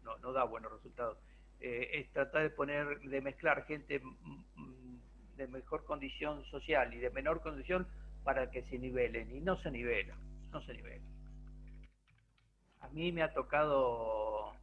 no da buenos resultados. Es tratar de mezclar gente de mejor condición social y de menor condición para que se nivelen, y no se nivelan. A mí me ha tocado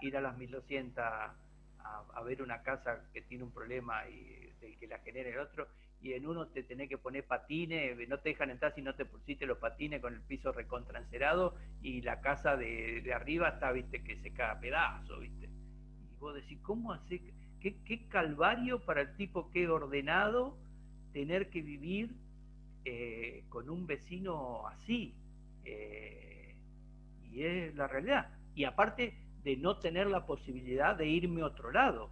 ir a las 1200 a ver una casa que tiene un problema y del que la genera el otro, y en uno te tenés que poner patines, no te dejan entrar si no te pusiste los patines con el piso recontrancerado, y la casa de arriba está, viste, que se cae a pedazos, viste. Y vos decís, ¿cómo hacer? ¿Qué calvario para el tipo que es ordenado tener que vivir con un vecino así? Y es la realidad. Y aparte de no tener la posibilidad de irme a otro lado,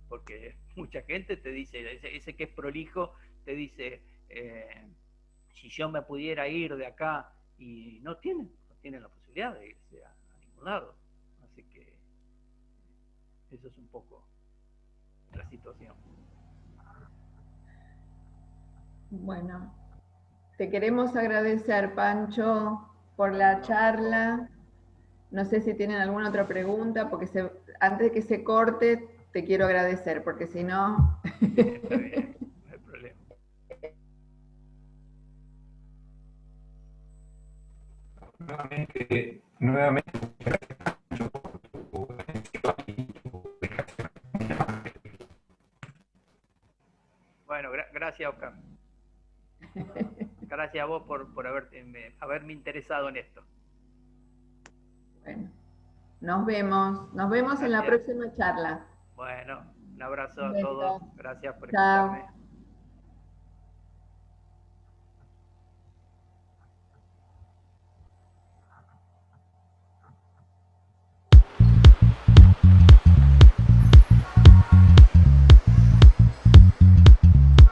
porque mucha gente te dice, ese que es prolijo, te dice, si yo me pudiera ir de acá, y no tienen la posibilidad de irse a ningún lado. Así que eso es un poco la situación. Bueno, te queremos agradecer, Pancho, por la charla. No sé si tienen alguna otra pregunta, porque antes de que se corte, te quiero agradecer, porque si no... Está bien, no hay problema. Nuevamente, bueno, gracias, Oscar. gracias a vos por haberme interesado en esto. Bueno, nos vemos en la Gracias. próxima charla. Bueno, un abrazo Un a beso. todos. Gracias por Chao. escucharme.